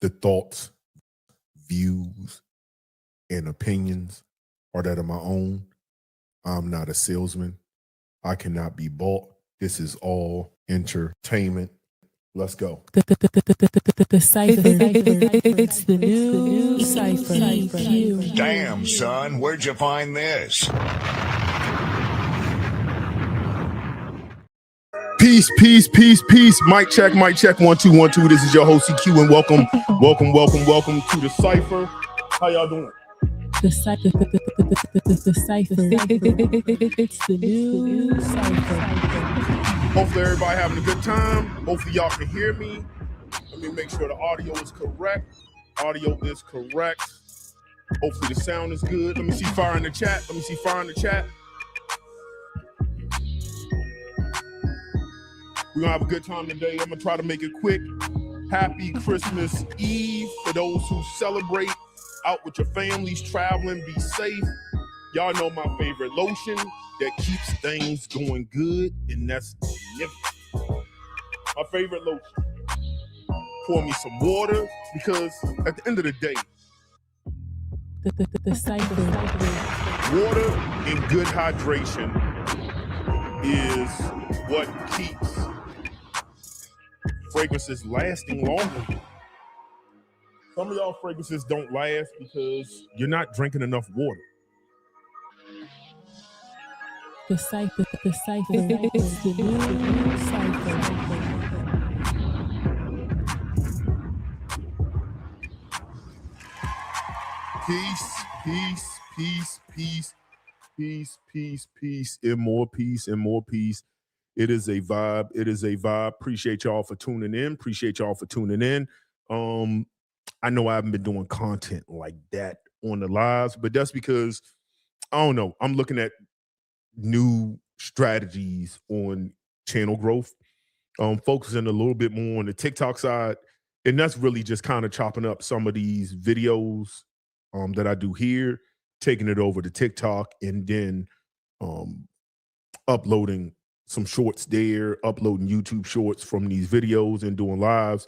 The thoughts, views, and opinions are that of my own. I'm not a salesman. I cannot be bought. This is all entertainment. Let's go. The Cypher. It's the new Cypher. Damn, son, where'd you find this? Peace, peace, peace, peace. Mic check, 1 2 1 2. This is your host CQ, and welcome to the Cypher. How y'all doing? The Cypher. It's the new Cypher. Hopefully everybody having a good time. Hopefully y'all can hear me. Let me make sure the audio is correct. Hopefully the sound is good. Let me see fire in the chat. We're gonna have a good time today. I'm gonna try to make it quick. Happy Christmas Eve for those who celebrate. Out with your families, traveling, be safe. Y'all know my favorite lotion that keeps things going good, and that's Live. My favorite lotion. Pour me some water, because at the end of the day, The Cypher. water and good hydration is what keeps fragrances lasting longer. Some of y'all fragrances don't last because you're not drinking enough water. The Cypher. It's the new Cypher. Peace, and more peace. It is a vibe. Appreciate y'all for tuning in. I know I haven't been doing content like that on the lives, but that's because, I don't know, I'm looking at new strategies on channel growth, focusing a little bit more on the TikTok side, and that's really just kind of chopping up some of these videos that I do here, taking it over to TikTok, and then uploading some shorts there, uploading YouTube shorts from these videos and doing lives,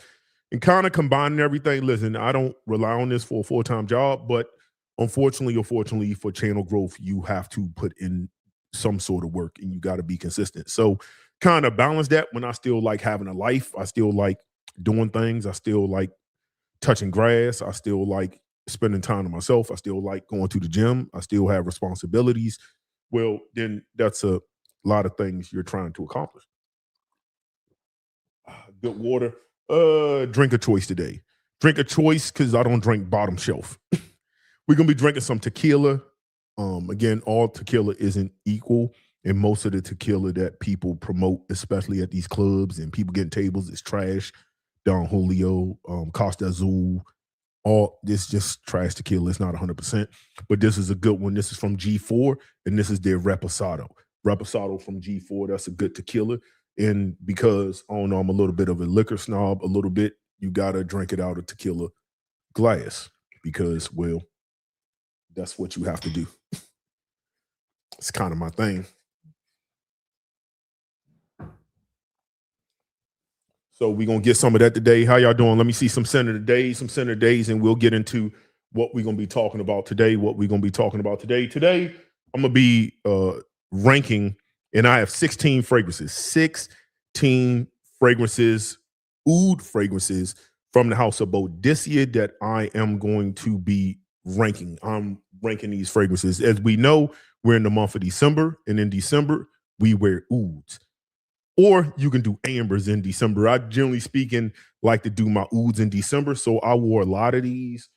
and kind of combining everything. Listen, I don't rely on this for a full-time job, but unfortunately or fortunately for channel growth, you have to put in some sort of work and you got to be consistent. So kind of balance that when I still like having a life. I still like doing things. I still like touching grass. I still like spending time to myself. I still like going to the gym. I still have responsibilities. Well, then that's a lot of things you're trying to accomplish. Good water. Drink a choice today. Drink a choice because I don't drink bottom shelf. We're going to be drinking some tequila. Again, all tequila isn't equal, and most of the tequila that people promote, especially at these clubs and people getting tables, is trash. Don Julio, Costa Azul, all this just trash tequila. It's not 100%, but this is a good one. This is from G4, and this is their Reposado. Reposado from G4. That's a good tequila. And because, I don't know, I'm a little bit of a liquor snob, you got to drink it out of tequila glass because, well, that's what you have to do. It's kind of my thing. So we're going to get some of that today. How y'all doing? Let me see some center days, and we'll get into what we're going to be talking about today, Today, I'm going to be ranking, and I have 16 fragrances. 16 fragrances, oud fragrances from the house of Boadicea that I am going to be ranking. I'm ranking these fragrances. As we know, we're in the month of December, and in December, we wear ouds. Or you can do ambers in December. I, generally speaking, like to do my ouds in December, so I wore a lot of these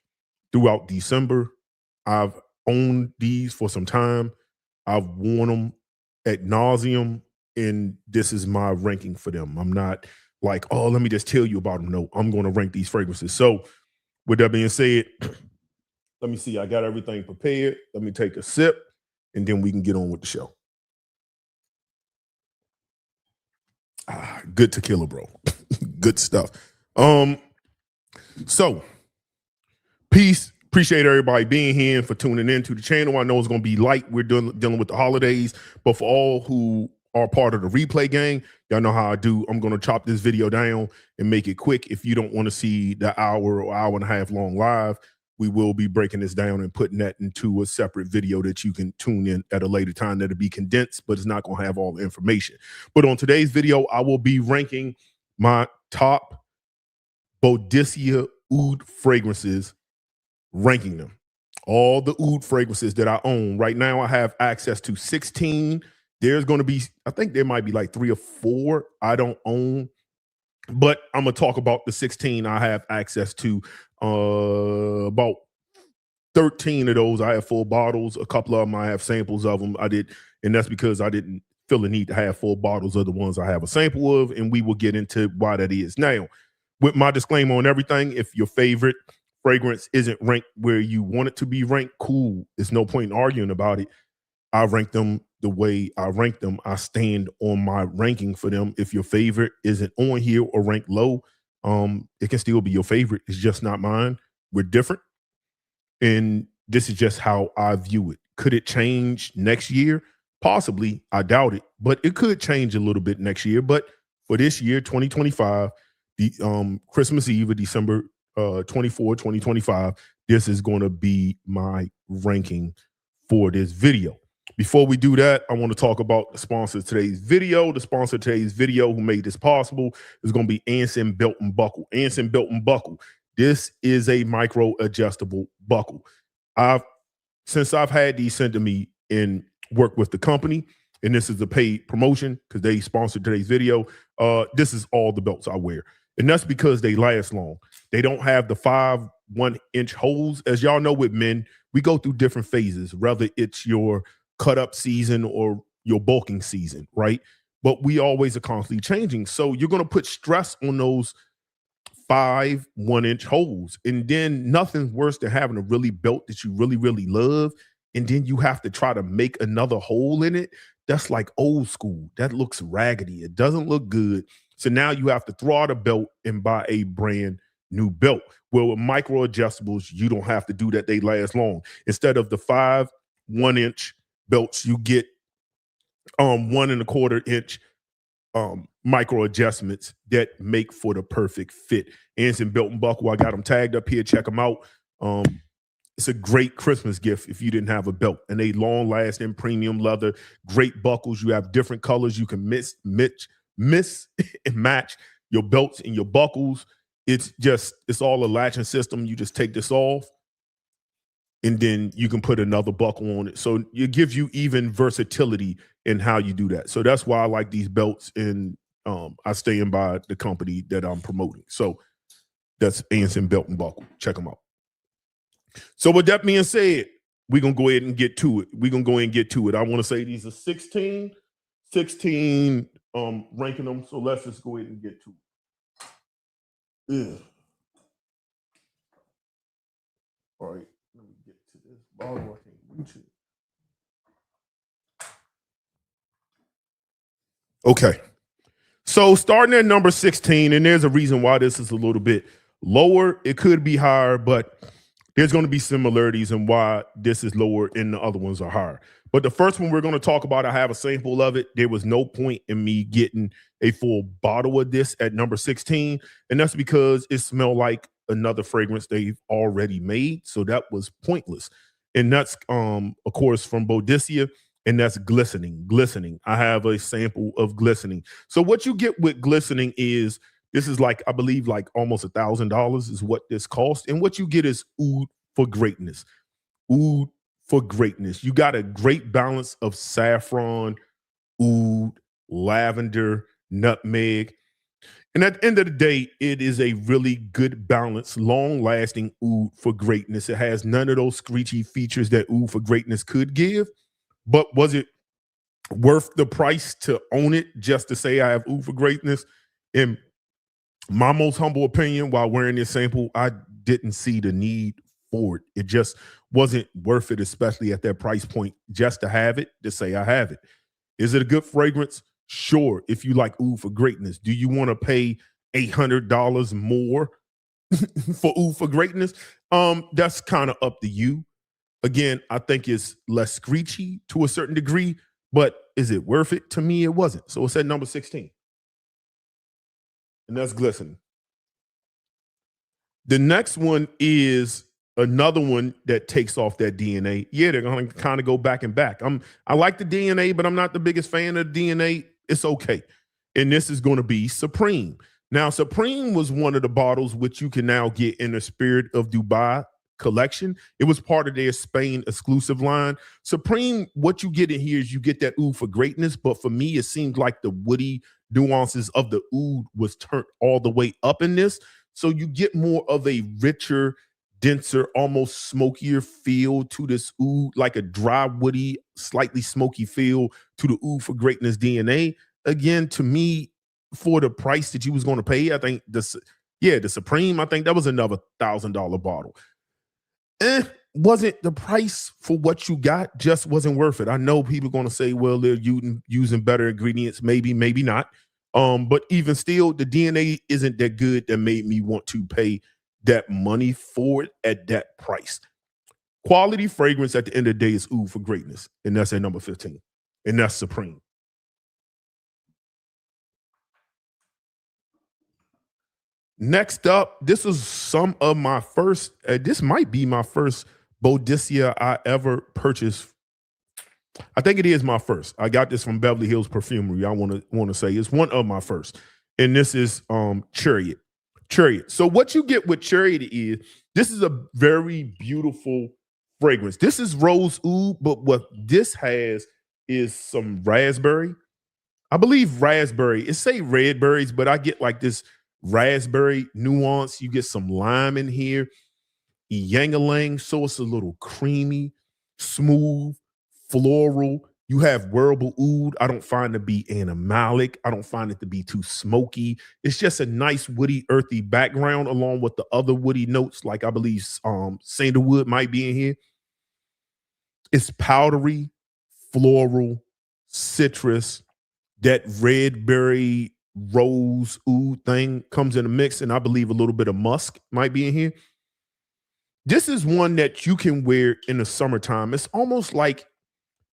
throughout December. I've owned these for some time. I've worn them ad nauseum, and this is my ranking for them. I'm not like, oh, let me just tell you about them. No, I'm going to rank these fragrances. So with that being said, let me see. I got everything prepared. Let me take a sip, and then we can get on with the show. Good tequila, bro. Good stuff. So peace. Appreciate everybody being here and for tuning in to the channel. I know it's going to be light. We're dealing with the holidays, but for all who are part of the replay gang, y'all know how I do. I'm going to chop this video down and make it quick. If you don't want to see the hour or hour and a half long live, we will be breaking this down and putting that into a separate video that you can tune in at a later time. That'll be condensed, but it's not going to have all the information. But on today's video, I will be ranking my top Boadicea Oud fragrances, ranking them. All the oud fragrances that I own. Right now, I have access to 16. There's going to be, I think there might be like 3 or 4 I don't own. But I'm going to talk about the 16 I have access to. About 13 of those, I have full bottles. A couple of them, I have samples of them. I did, and that's because I didn't feel the need to have full bottles of the ones I have a sample of, and we will get into why that is. Now, with my disclaimer on everything, if your favorite fragrance isn't ranked where you want it to be ranked, cool. There's no point in arguing about it. I rank them the way I rank them. I stand on my ranking for them. If your favorite isn't on here or ranked low, it can still be your favorite. It's just not mine. We're different. And this is just how I view it. Could it change next year? Possibly. I doubt it. But it could change a little bit next year. But for this year, 2025, the Christmas Eve of December 24, 2025, this is going to be my ranking for this video. Before we do that, I want to talk about the sponsor of today's video. The sponsor of today's video who made this possible is going to be Anson Belt and Buckle. Anson Belt and Buckle. This is a micro adjustable buckle. Since I've had these sent to me and worked with the company, and this is a paid promotion because they sponsored today's video, this is all the belts I wear. And that's because they last long. They don't have the 5 1-inch holes. As y'all know, with men, we go through different phases, whether it's your cut up season or your bulking season, right? But we always are constantly changing. So you're going to put stress on those 5 1-inch holes. And then nothing's worse than having a really belt that you really, really love. And then you have to try to make another hole in it. That's like old school. That looks raggedy. It doesn't look good. So now you have to throw out a belt and buy a brand new belt. Well, with micro adjustables, you don't have to do that. They last long. Instead of the 5 1-inch belts, you get 1 1/4 inch micro adjustments that make for the perfect fit. Anson Belt and Buckle, I got them tagged up here. Check them out. It's a great Christmas gift if you didn't have a belt. And they long lasting premium leather, great buckles. You have different colors. You can mix and match your belts and your buckles. It's all a latching system. You just take this off and then you can put another buckle on it. So it gives you even versatility in how you do that. So that's why I like these belts, and I stand by the company that I'm promoting. So that's Anson Belt and Buckle. Check them out. So with that being said, we're going to go ahead and get to it. I want to say these are 16 ranking them. So let's just go ahead and get to it. Ugh. All right, let me get to this bottle. I can't reach it. Okay, so starting at number 16, and there's a reason why this is a little bit lower. It could be higher, but there's going to be similarities in why this is lower and the other ones are higher. But the first one we're going to talk about, I have a sample of it. There was no point in me getting a full bottle of this at number 16, and that's because it smelled like another fragrance they've already made, so that was pointless. And that's of course from Boadicea, and that's glistening. I have a sample of glistening. So what you get with glistening is, this is like, I believe like almost $1,000 is what this costs, and what you get is oud for greatness. Oud for greatness. You got a great balance of saffron, oud, lavender, nutmeg. And at the end of the day, it is a really good balance, long-lasting oud for greatness. It has none of those screechy features that oud for greatness could give. But was it worth the price to own it just to say I have oud for greatness? In my most humble opinion, while wearing this sample, I didn't see the need for it. It just wasn't worth it, especially at that price point, just to have it, to say I have it. Is it a good fragrance? Sure, if you like oud for greatness. Do you want to pay $800 more for oud for greatness? That's kind of up to you. Again, I think it's less screechy to a certain degree, but is it worth it? To me, it wasn't. So it's at number 16. And that's glistening. The next one is another one that takes off that DNA. Yeah, they're going to kind of go back and back. I like the DNA, but I'm not the biggest fan of the DNA. It's okay. And this is going to be Supreme. Now, Supreme was one of the bottles which you can now get in the Spirit of Dubai collection. It was part of their Spain exclusive line. Supreme, what you get in here is you get that oud for greatness, but for me, it seemed like the woody nuances of the oud was turned all the way up in this. So you get more of a richer, denser, almost smokier feel to this oud, like a dry, woody, slightly smoky feel to the oud for greatness DNA. Again, to me, for the price that you was going to pay, I think the Supreme, I think that was another $1,000 bottle. Wasn't the price for what you got just wasn't worth it. I know people are going to say, well, they're using better ingredients, maybe not. But even still, the DNA isn't that good that made me want to pay that money for it at that price. Quality fragrance at the end of the day is oud for greatness, and that's at number 15, and that's Supreme. Next up, this is some of my first, this might be my first Boadicea I ever purchased. I think it is my first. I got this from Beverly Hills Perfumery. I want to say it's one of my first. And this is Chariot. So what you get with Chariot is, this is a very beautiful fragrance. This is rose oud, but what this has is some raspberry. I believe raspberry. It say red berries, but I get like this raspberry nuance. You get some lime in here, yang-a-lang, so it's a little creamy, smooth, floral. You have wearable oud. I don't find it to be animalic. I don't find it to be too smoky. It's just a nice woody, earthy background along with the other woody notes, like I believe sandalwood might be in here. It's powdery, floral, citrus, that red berry rose oud thing comes in a mix, and I believe a little bit of musk might be in here. This is one that you can wear in the summertime. It's almost like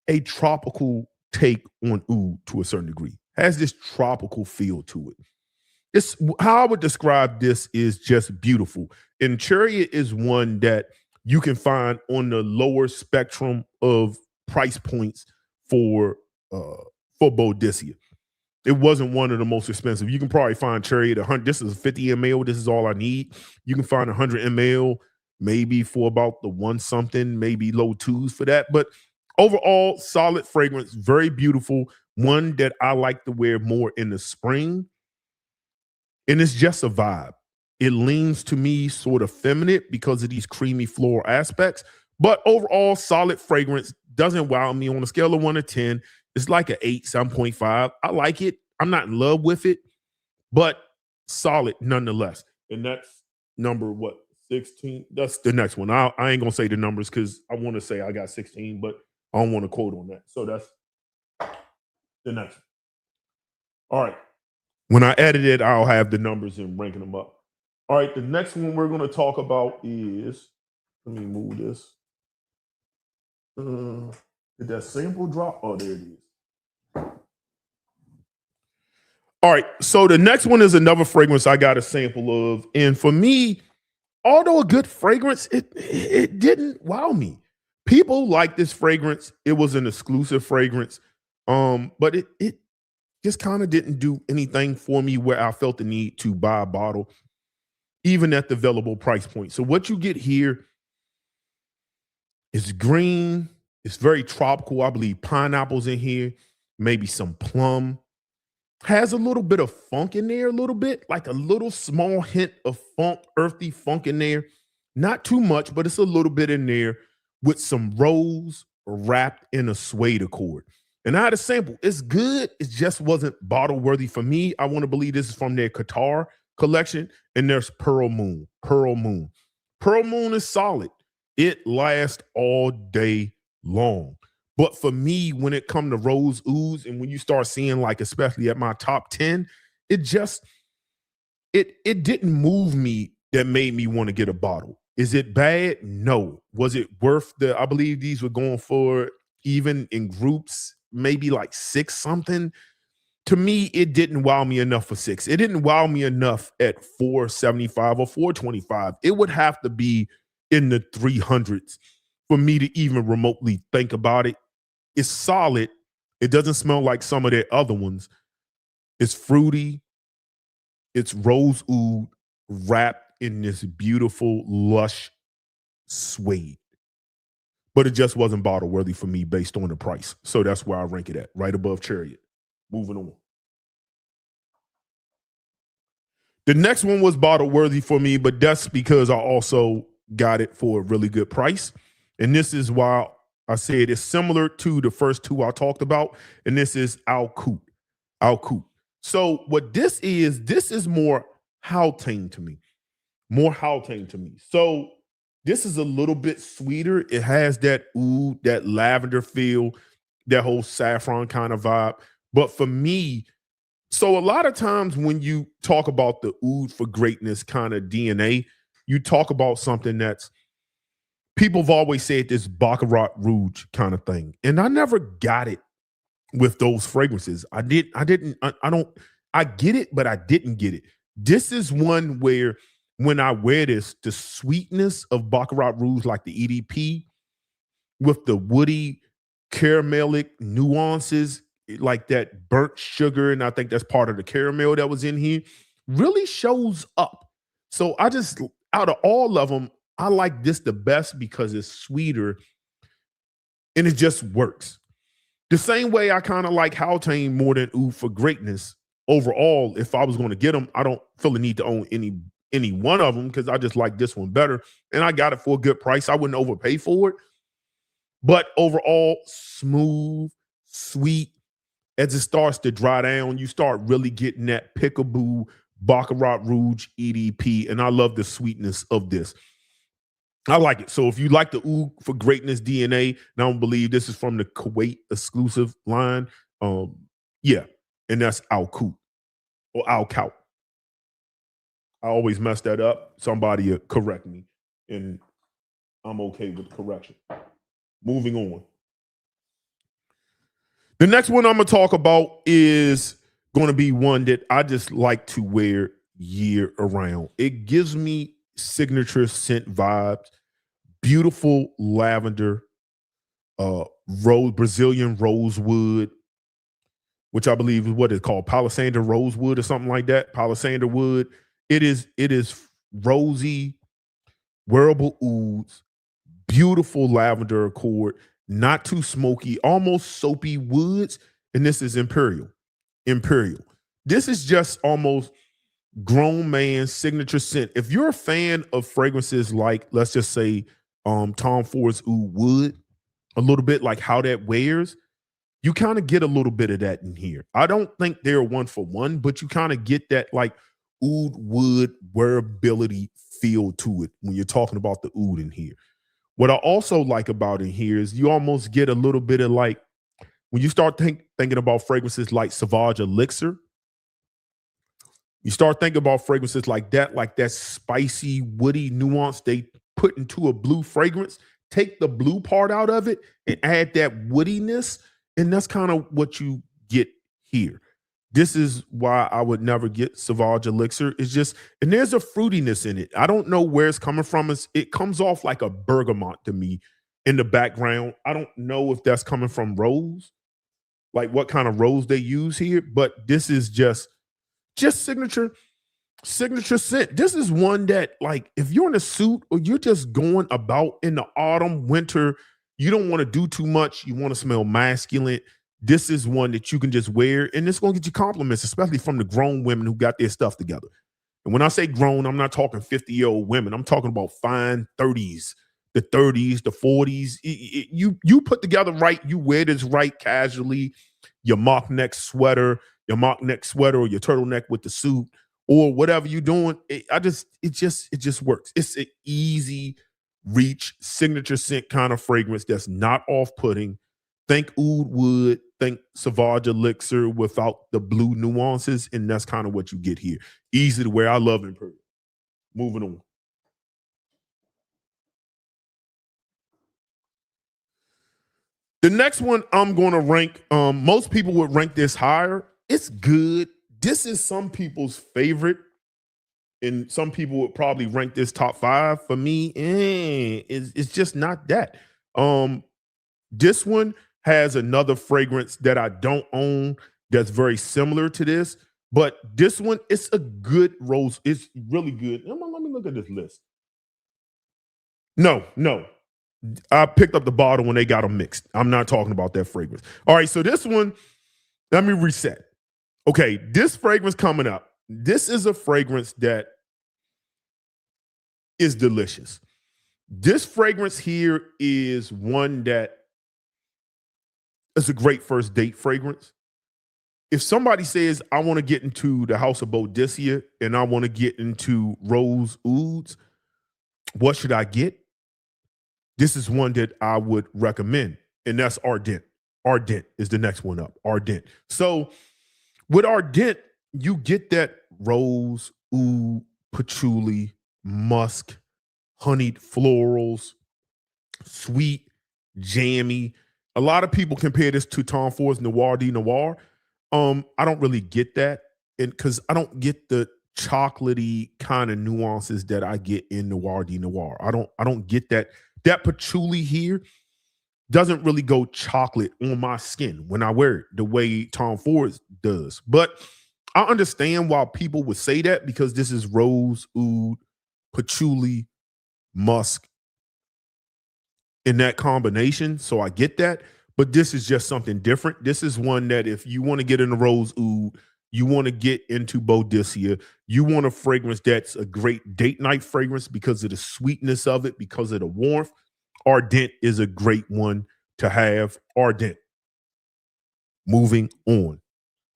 a tropical take on oud to a certain degree. Has this tropical feel to it. It's how I would describe this is just beautiful. And Chariot is one that you can find on the lower spectrum of price points for Boadicea. It wasn't one of the most expensive. You can probably find Chariot 100. This is 50 ml. This is all I need. You can find 100 ml maybe for about the one something, maybe low twos for that. But overall, solid fragrance, very beautiful. One that I like to wear more in the spring. And it's just a vibe. It leans to me sort of feminine because of these creamy floral aspects. But overall, solid fragrance. Doesn't wow me. On a scale of 1 to 10, it's like an 8, 7.5. I like it. I'm not in love with it, but solid nonetheless. And that's number what? 16. That's the next one. I ain't gonna say the numbers because I want to say I got 16, but I don't want to quote on that. So that's the next one. All right. When I edit it, I'll have the numbers and ranking them up. All right. The next one we're going to talk about is, let me move this. Did that sample drop? Oh, there it is. All right. So the next one is another fragrance I got a sample of. And for me, although a good fragrance, it didn't wow me. People like this fragrance. It was an exclusive fragrance. But it just kind of didn't do anything for me where I felt the need to buy a bottle, even at the available price point. So what you get here is green. It's very tropical. I believe pineapples in here, maybe some plum. Has a little bit of funk in there, a little bit, like a little small hint of funk, earthy funk in there. Not too much, but it's a little bit in there with some rose wrapped in a suede accord. And I had a sample. It's good. It just wasn't bottle worthy for me. I want to believe this is from their Qatar collection. And there's Pearl Moon. Pearl Moon. Pearl Moon is solid. It lasts all day long. But for me, when it comes to rose ouds, and when you start seeing, like, especially at my top 10, it just, it didn't move me that made me want to get a bottle. Is it bad? No. Was it worth I believe these were going for, even in groups, maybe like 6 something. To me, it didn't wow me enough for 6. It didn't wow me enough at 475 or 425. It would have to be in the 300s for me to even remotely think about it. It's solid. It doesn't smell like some of their other ones. It's fruity. It's rose oud wrapped in this beautiful, lush suede. But it just wasn't bottle worthy for me based on the price. So that's where I rank it at, right above Chariot. Moving on. The next one was bottle worthy for me, but that's because I also got it for a really good price. And this is why I said it's similar to the first two I talked about. And this is Oud. Oud. So what this is more Hauteng to me. More Hauteng to me. So this is a little bit sweeter. It has that oud, that lavender feel, that whole saffron kind of vibe. But for me, so a lot of times when you talk about the oud for greatness kind of DNA, you talk about something that's, people have always said this Baccarat Rouge kind of thing. And I never got it with those fragrances. I get it, but I didn't get it. This is one where when I wear this, the sweetness of Baccarat Rouge, like the EDP, with the woody, caramelic nuances, like that burnt sugar, and I think that's part of the caramel that was in here, really shows up. So I just, out of all of them, I like this the best because it's sweeter and it just works. The same way I kind of like Hauteng more than Oud for greatness. Overall, if I was going to get them, I don't feel the need to own any one of them because I just like this one better. And I got it for a good price. I wouldn't overpay for it. But overall, smooth, sweet. As it starts to dry down, you start really getting that Peekaboo Baccarat Rouge EDP. And I love the sweetness of this. I like it. So if you like the Oud for greatness DNA, and I don't believe this is from the Kuwait exclusive line, yeah, and that's Oud or Oud. I always mess that up. Somebody correct me, and I'm okay with correction. Moving on. The next one I'm going to talk about is going to be one that I just like to wear year around. It gives me signature scent vibes. Beautiful lavender, Brazilian rosewood, which I believe is what it's called, Palisander rosewood or something like that. Palisander wood. It is rosy, wearable ouds, beautiful lavender accord, not too smoky, almost soapy woods. And this is Imperial. This is just almost grown man signature scent. If you're a fan of fragrances like, let's just say, Tom Ford's Oud Wood, a little bit like how that wears, you kind of get a little bit of that in here. I don't think they're one for one, but you kind of get that like Oud Wood wearability feel to it when you're talking about the oud in here. What I also like about in here is you almost get a little bit of like, when you start thinking about fragrances like Sauvage Elixir, you start thinking about fragrances like that spicy, woody nuance they put into a blue fragrance. Take the blue part out of it and add that woodiness, and that's kind of what you get here. This is why I would never get Sauvage Elixir. It's just, and there's a fruitiness in it. I don't know where it's coming from. It comes off like a bergamot to me in the background. I don't know if that's coming from rose, like what kind of rose they use here, but this is just signature scent. This is one that, like, if you're in a suit or you're just going about in the autumn, winter, you don't want to do too much, you want to smell masculine, this is one that you can just wear, and it's going to get you compliments, especially from the grown women who got their stuff together. And when I say grown, I'm not talking 50-year-old women. I'm talking about fine 30s, the 30s, the 40s. You put together right, you wear this right casually, your mock neck sweater or your turtleneck with the suit or whatever you're doing. It just works. It's an easy reach signature scent kind of fragrance that's not off-putting. Think Oud Wood, think Sauvage Elixir without the blue nuances, and that's kind of what you get here. Easy to wear. I love Imperial. Moving on. The next one I'm going to rank, most people would rank this higher. It's good. This is some people's favorite, and some people would probably rank this top 5. For me, it's just not that. This one has another fragrance that I don't own that's very similar to this, but this one, it's a good rose. It's really good. Let me look at this list. No. I picked up the bottle when they got them mixed. I'm not talking about that fragrance. All right, so this one, let me reset. Okay, this fragrance coming up, this is a fragrance that is delicious. This fragrance here is one that is a great first date fragrance. If somebody says, I want to get into the house of Boadicea and I want to get into rose ouds, what should I get? This is one that I would recommend, and that's Ardent. Ardent is the next one up, Ardent. So with Ardent, you get that rose, oud, patchouli, musk, honeyed florals, sweet, jammy. A lot of people compare this to Tom Ford's Noir de Noir. I don't really get that, and because I don't get the chocolatey kind of nuances that I get in Noir de Noir. I don't get that. That patchouli here doesn't really go chocolate on my skin when I wear it the way Tom Ford does. But I understand why people would say that, because this is rose, oud, patchouli, musk in that combination. So I get that. But this is just something different. This is one that if you want to get into rose oud, you want to get into Boadicea, you want a fragrance that's a great date night fragrance because of the sweetness of it, because of the warmth, Ardent is a great one to have. Ardent. Moving on.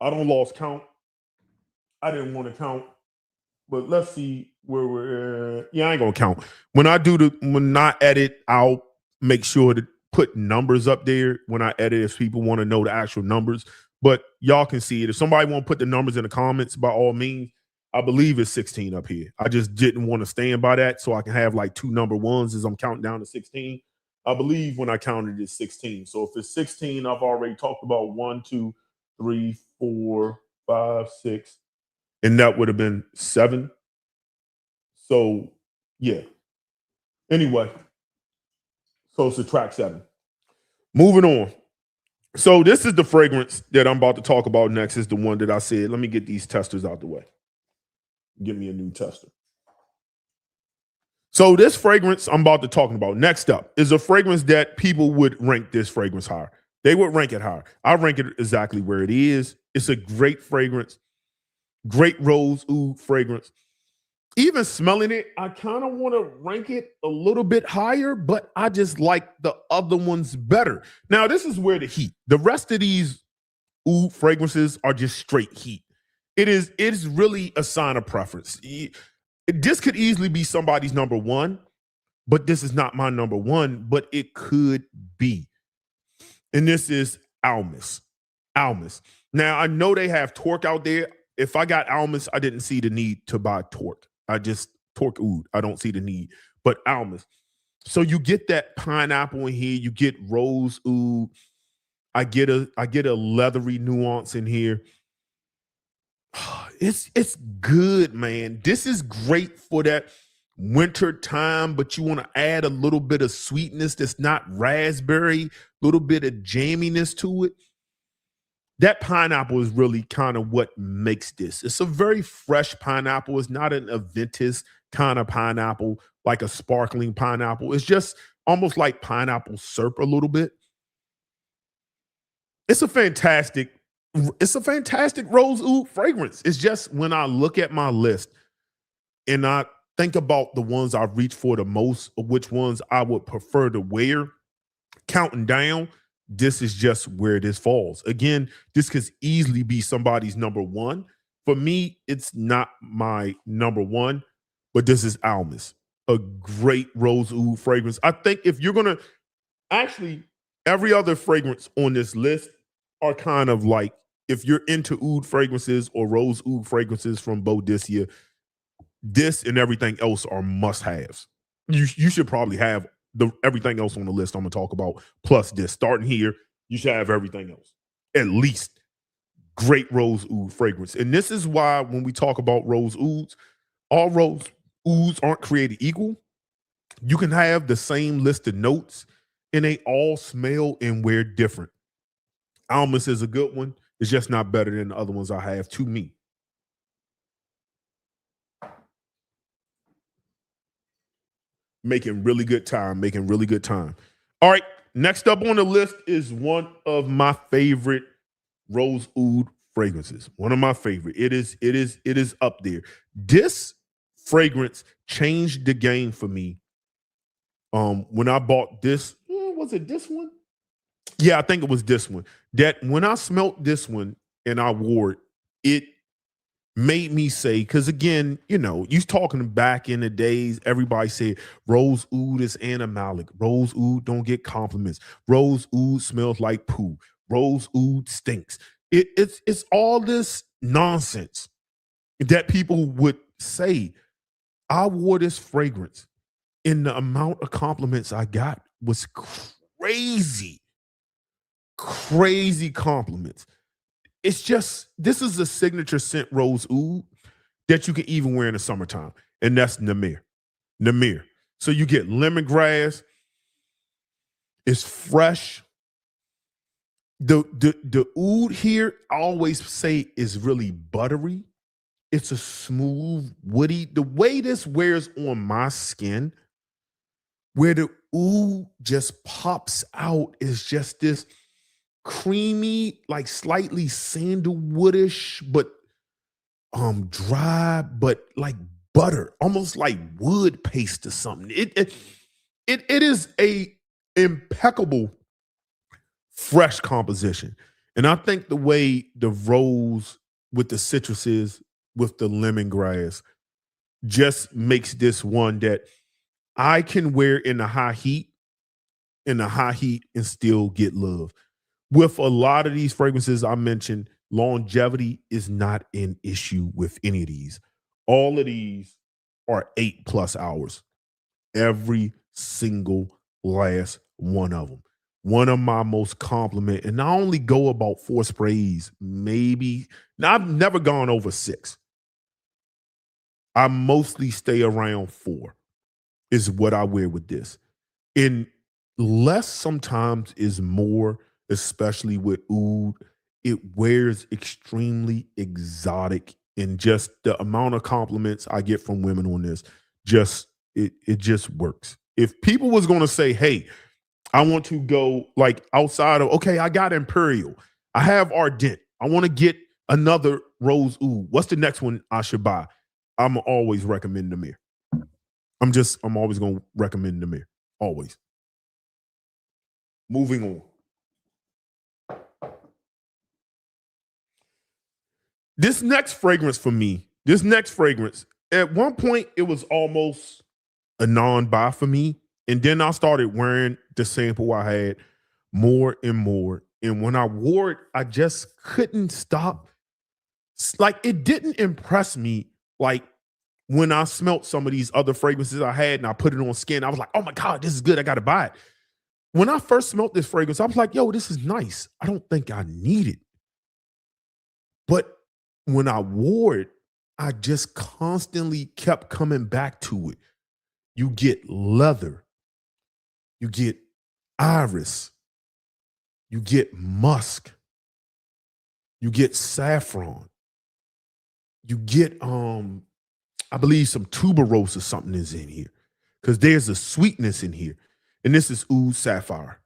I don't lost count. I didn't want to count, but let's see where we're at. Yeah, I ain't gonna count. When I edit, I'll make sure to put numbers up there when I edit if people want to know the actual numbers. But y'all can see it. If somebody want to put the numbers in the comments, by all means, I believe it's 16 up here. I just didn't want to stand by that, so I can have like 2 number ones as I'm counting down to 16. I believe when I counted it's 16. So if it's 16, I've already talked about 1, 2, 3, 4, 5, 6, and that would have been 7. So yeah. Anyway, so subtract 7. Moving on. So this is the fragrance that I'm about to talk about next, is the one that I said, let me get these testers out the way. Give me a new tester. So this fragrance I'm about to talk about next up is a fragrance that people would rank this fragrance higher. They would rank it higher. I rank it exactly where it is. It's a great fragrance, great rose oud fragrance. Even smelling it, I kind of want to rank it a little bit higher, but I just like the other ones better. Now, this is where the heat. The rest of these oud fragrances are just straight heat. It's really a sign of preference. This could easily be somebody's number one, but this is not my number one, but it could be. And this is Almas. Almas. Now, I know they have Torque out there. If I got Almas, I didn't see the need to buy Torque. I just Torque oud. I don't see the need. But Almas. So you get that pineapple in here. You get rose oud. I get a leathery nuance in here. It's good, man. This is great for that winter time, but you want to add a little bit of sweetness that's not raspberry, a little bit of jamminess to it. That pineapple is really kind of what makes this. It's a very fresh pineapple. It's not an Aventus kind of pineapple, like a sparkling pineapple. It's just almost like pineapple syrup a little bit. It's a fantastic rose oud fragrance. It's just when I look at my list and I think about the ones I've reached for the most, or which ones I would prefer to wear, counting down, this is just where this falls. Again, this could easily be somebody's number one. For me, it's not my number one, but this is Almas, a great rose oud fragrance. I think if you're going to actually, every other fragrance on this list are kind of like, if you're into oud fragrances or rose oud fragrances from Boadicea, this and everything else are must-haves. You should probably have everything else on the list I'm gonna talk about. Plus this, starting here, you should have everything else. At least great rose oud fragrance. And this is why when we talk about rose ouds, all rose ouds aren't created equal. You can have the same list of notes and they all smell and wear different. Almas is a good one. It's just not better than the other ones I have to me. Making really good time. All right, next up on the list is one of my favorite rose oud fragrances. One of my favorite. It is up there. This fragrance changed the game for me. When I bought this, was it this one? Yeah, I think it was this one. That when I smelt this one and I wore it, it made me say, because again, you talking back in the days, everybody said rose oud is animalic. Rose oud don't get compliments. Rose oud smells like poo. Rose oud stinks. It's all this nonsense that people would say. I wore this fragrance and the amount of compliments I got was crazy compliments. It's just, this is a signature scent rose oud that you can even wear in the summertime, and that's Namir. So you get lemongrass. It's fresh. The oud here, I always say, is really buttery. It's a smooth, woody. The way this wears on my skin, where the oud just pops out, is just this creamy, like slightly sandalwoodish, but dry, but like butter, almost like wood paste or something. It is a impeccable fresh composition. And I think the way the rose with the citruses, with the lemongrass, just makes this one that I can wear in the high heat, and still get love. With a lot of these fragrances I mentioned, longevity is not an issue with any of these. All of these are 8+ hours. Every single last one of them. One of my most compliment, and I only go about 4 sprays, maybe. Now, I've never gone over 6. I mostly stay around 4 is what I wear with this. And less sometimes is more, especially with oud. It wears extremely exotic, and just the amount of compliments I get from women on this, it just works. If people was going to say, hey, I want to go like outside of, okay, I got Imperial, I have Ardent, I want to get another rose oud, what's the next one I should buy? I'm always recommend Namir. I'm always going to recommend Namir. Always. Moving on. This next fragrance for me, at one point, it was almost a non-buy for me. And then I started wearing the sample I had more and more. And when I wore it, I just couldn't stop. Like, it didn't impress me like when I smelt some of these other fragrances I had and I put it on skin. I was like, oh my God, this is good. I got to buy it. When I first smelt this fragrance, I was like, yo, this is nice. I don't think I need it. But when I wore it, I just constantly kept coming back to it. You get leather. You get iris. You get musk. You get saffron. You get, I believe some tuberose or something is in here, because there's a sweetness in here. And this is Oud Sapphire.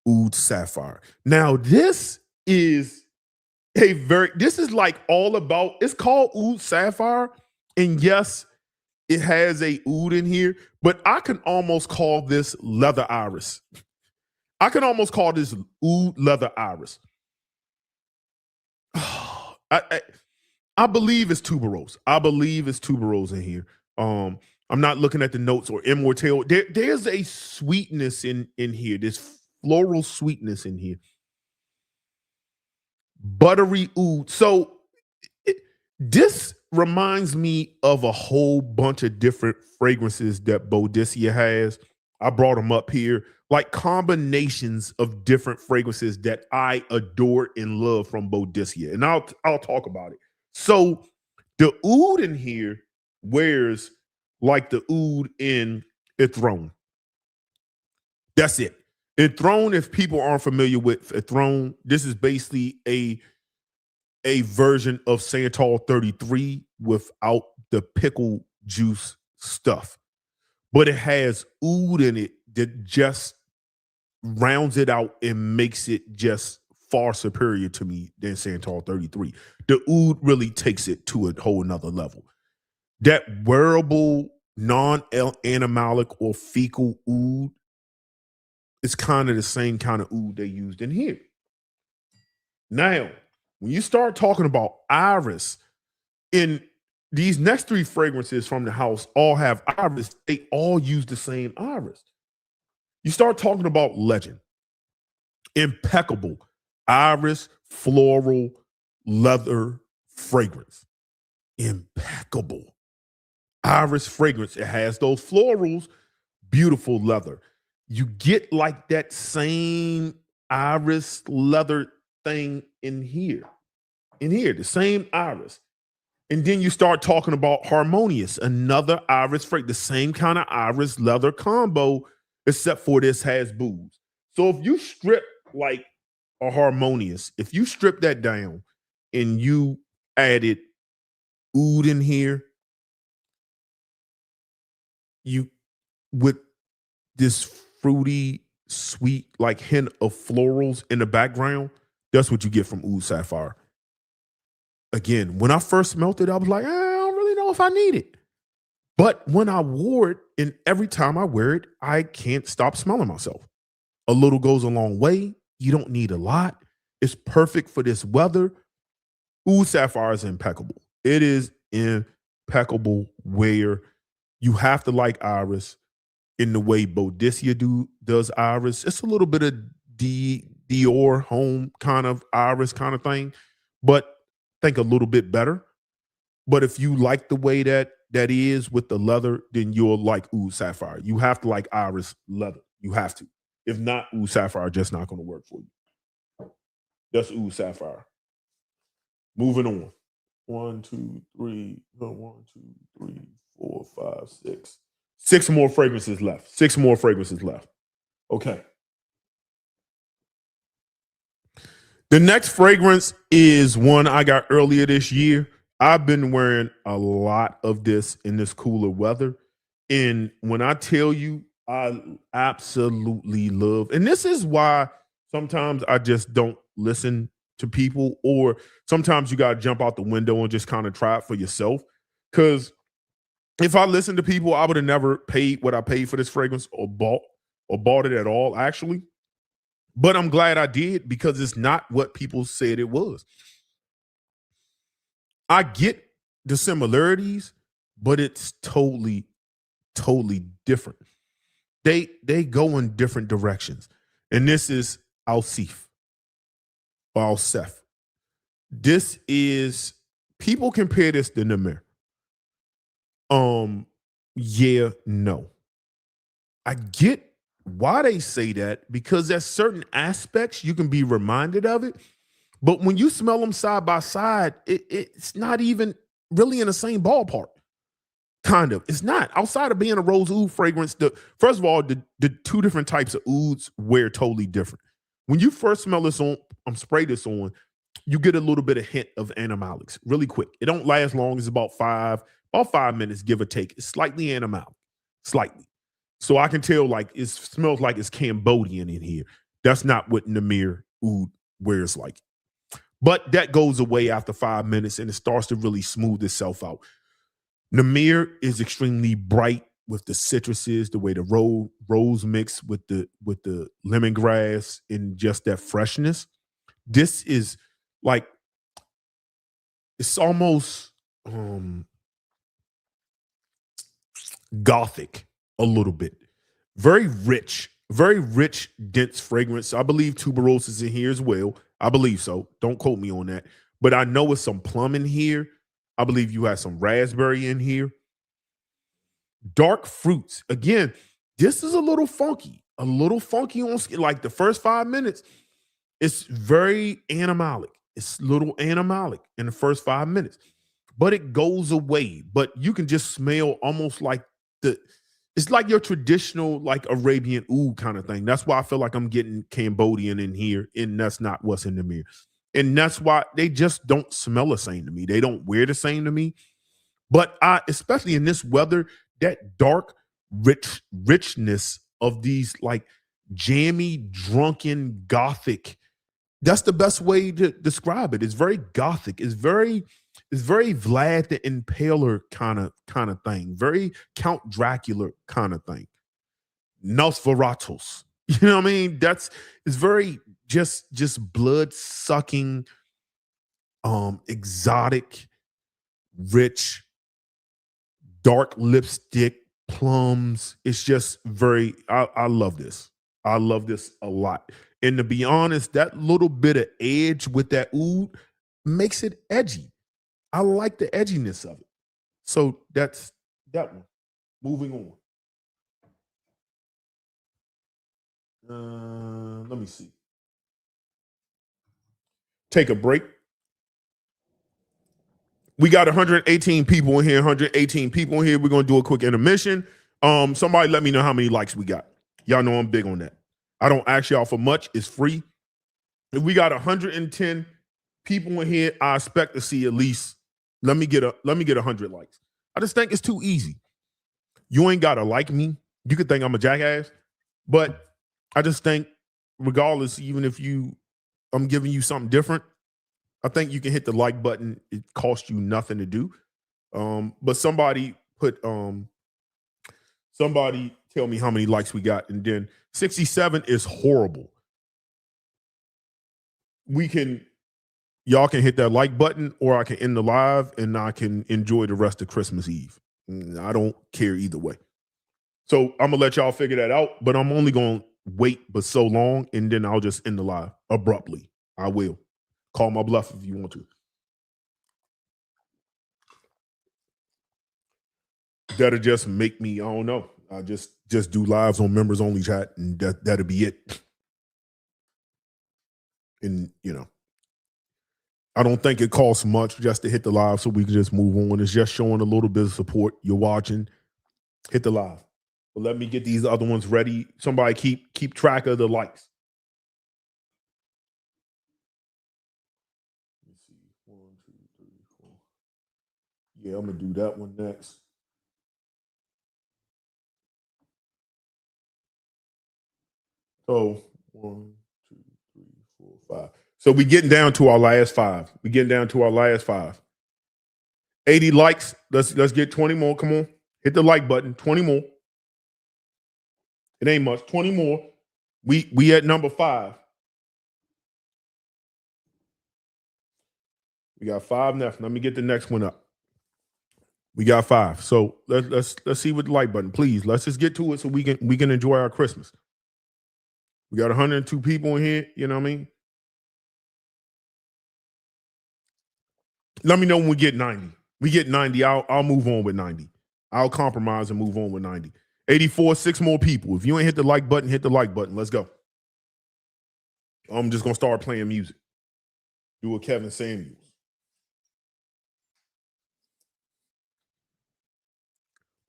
Oud Sapphire. Now, this is like all about, it's called Oud Sapphire. And yes, it has a oud in here, but I can almost call this leather iris. I can almost call this oud leather iris. I believe it's tuberose. I believe it's tuberose in here. I'm not looking at the notes or immortelle. There's a sweetness in here. This floral sweetness in here. Buttery oud. So this reminds me of a whole bunch of different fragrances that Boadicea has. I brought them up here, like combinations of different fragrances that I adore and love from Boadicea. And I'll talk about it. So the oud in here wears like the oud in Ethrone. That's it. Ethrone, if people aren't familiar with Ethrone, this is basically a version of Santal 33 without the pickle juice stuff. But it has oud in it that just rounds it out and makes it just far superior to me than Santal 33. The oud really takes it to a whole nother level. That wearable, non-animalic or fecal oud is kind of the same kind of oud they used in here. Now, when you start talking about iris, in these next three fragrances from the house all have iris. They all use the same iris. You start talking about Legend, impeccable iris, floral, leather fragrance. Impeccable iris fragrance. It has those florals, beautiful leather. You get like that same iris leather thing in here. In here, the same iris. And then you start talking about Harmonious, another iris fragrance, the same kind of iris leather combo, except for this has booze. So if you strip like a Harmonious, if you strip that down and you added oud in here, you with this fruity, sweet, like hint of florals in the background, that's what you get from Oud Sapphire. Again, when I first smelled it, I was like, I don't really know if I need it. But when I wore it, and every time I wear it, I can't stop smelling myself. A little goes a long way. You don't need a lot. It's perfect for this weather. Oud Sapphire is impeccable. It is impeccable where you have to like iris in the way Boadicea does iris. It's a little bit of Dior home kind of iris kind of thing, but think a little bit better. But if you like the way that is with the leather, then you'll like Oud Sapphire. You have to like iris leather. You have to. If not, Oud Sapphire just not going to work for you. That's Oud Sapphire. Moving on. 1, 2, 3, 1, 2, 3, 4, 5, 6. 6 more fragrances left. 6 more fragrances left. Okay. The next fragrance is one I got earlier this year. I've been wearing a lot of this in this cooler weather. And when I tell you, I absolutely love, and this is why sometimes I just don't listen to people, or sometimes you got to jump out the window and just kind of try it for yourself. Because if I listened to people, I would have never paid what I paid for this fragrance or bought it at all, actually. But I'm glad I did, because it's not what people said it was. I get the similarities, but it's totally different. They go in different directions. And this is Alsef. This is, people compare this to Namir. Yeah, no. I get why they say that, because there's certain aspects you can be reminded of it. But when you smell them side by side, it's not even really in the same ballpark. Kind of. It's not. Outside of being a rose oud fragrance, first of all, the two different types of ouds wear totally different. When you first smell this on, spray this on, you get a little bit of hint of animalics really quick. It don't last long. It's about 5 minutes, give or take. It's slightly animalic. Slightly. So I can tell, like, it smells like it's Cambodian in here. That's not what Namir Oud wears like. But that goes away after 5 minutes, and it starts to really smooth itself out. Namir is extremely bright with the citruses, the way the rose mix with the lemongrass and just that freshness. This is like, it's almost gothic a little bit. Very rich, dense fragrance. I believe tuberose is in here as well. I believe so. Don't quote me on that. But I know it's some plum in here. I believe you have some raspberry in here. Dark fruits. Again, This is a little funky on skin. Like the first 5 minutes, it's very animalic. It's a little animalic in the first 5 minutes, but it goes away. But you can just smell almost like it's like your traditional like Arabian oud kind of thing. That's why I feel like I'm getting Cambodian in here, and that's not what's in the mirror. And that's why they just don't smell the same to me. They don't wear the same to me. But especially in this weather, that dark, richness of these like jammy, drunken, gothic. That's the best way to describe it. It's very gothic. It's very Vlad the Impaler kind of thing. Very Count Dracula kind of thing. Nosferatus. You know what I mean? It's very just blood sucking, exotic, rich, dark lipstick, plums. It's just very, I love this. I love this a lot. And to be honest, that little bit of edge with that oud makes it edgy. I like the edginess of it. So that's that one. Moving on. Let me see. Take a break. We got 118 people in here. 118 people in here. We're gonna do a quick intermission. Somebody let me know how many likes we got. Y'all know I'm big on that. I don't ask y'all for much. It's free. If we got 110 people in here, I expect to see at least. Let me get 100 likes. I just think it's too easy. You ain't gotta like me. You could think I'm a jackass, but I just think, regardless, even if I'm giving you something different, I think you can hit the like button. It costs you nothing to do. But somebody tell me how many likes we got, and then 67 is horrible. Y'all can hit that like button, or I can end the live and I can enjoy the rest of Christmas Eve. I don't care either way. So I'm gonna let y'all figure that out, but I'm only gonna wait but so long, and then I'll just end the live abruptly. I will. Call my bluff if you want to. That'll just make me, I don't know. I just do lives on members only chat, and that'll be it. And I don't think it costs much just to hit the live, so we can just move on. It's just showing a little bit of support. You're watching, hit the live. But let me get these other ones ready. Somebody keep track of the likes. Let's see, 1, 2, 3, 4. Yeah, I'm gonna do that one next. So 1, 2, 3, 4, 5. So we getting down to our last 5. 80 likes. Let's get 20 more. Come on. Hit the like button. 20 more. It ain't much. 20 more. We at number 5. We got 5 left. Let me get the next one up. We got 5. So let's see what the like button. Please, let's just get to it so we can enjoy our Christmas. We got 102 people in here. You know what I mean? Let me know when we get 90. We get 90. I'll move on with 90. I'll compromise and move on with 90. 84, 6 more people. If you ain't hit the like button, hit the like button. Let's go. I'm just gonna start playing music. Do a Kevin Samuels.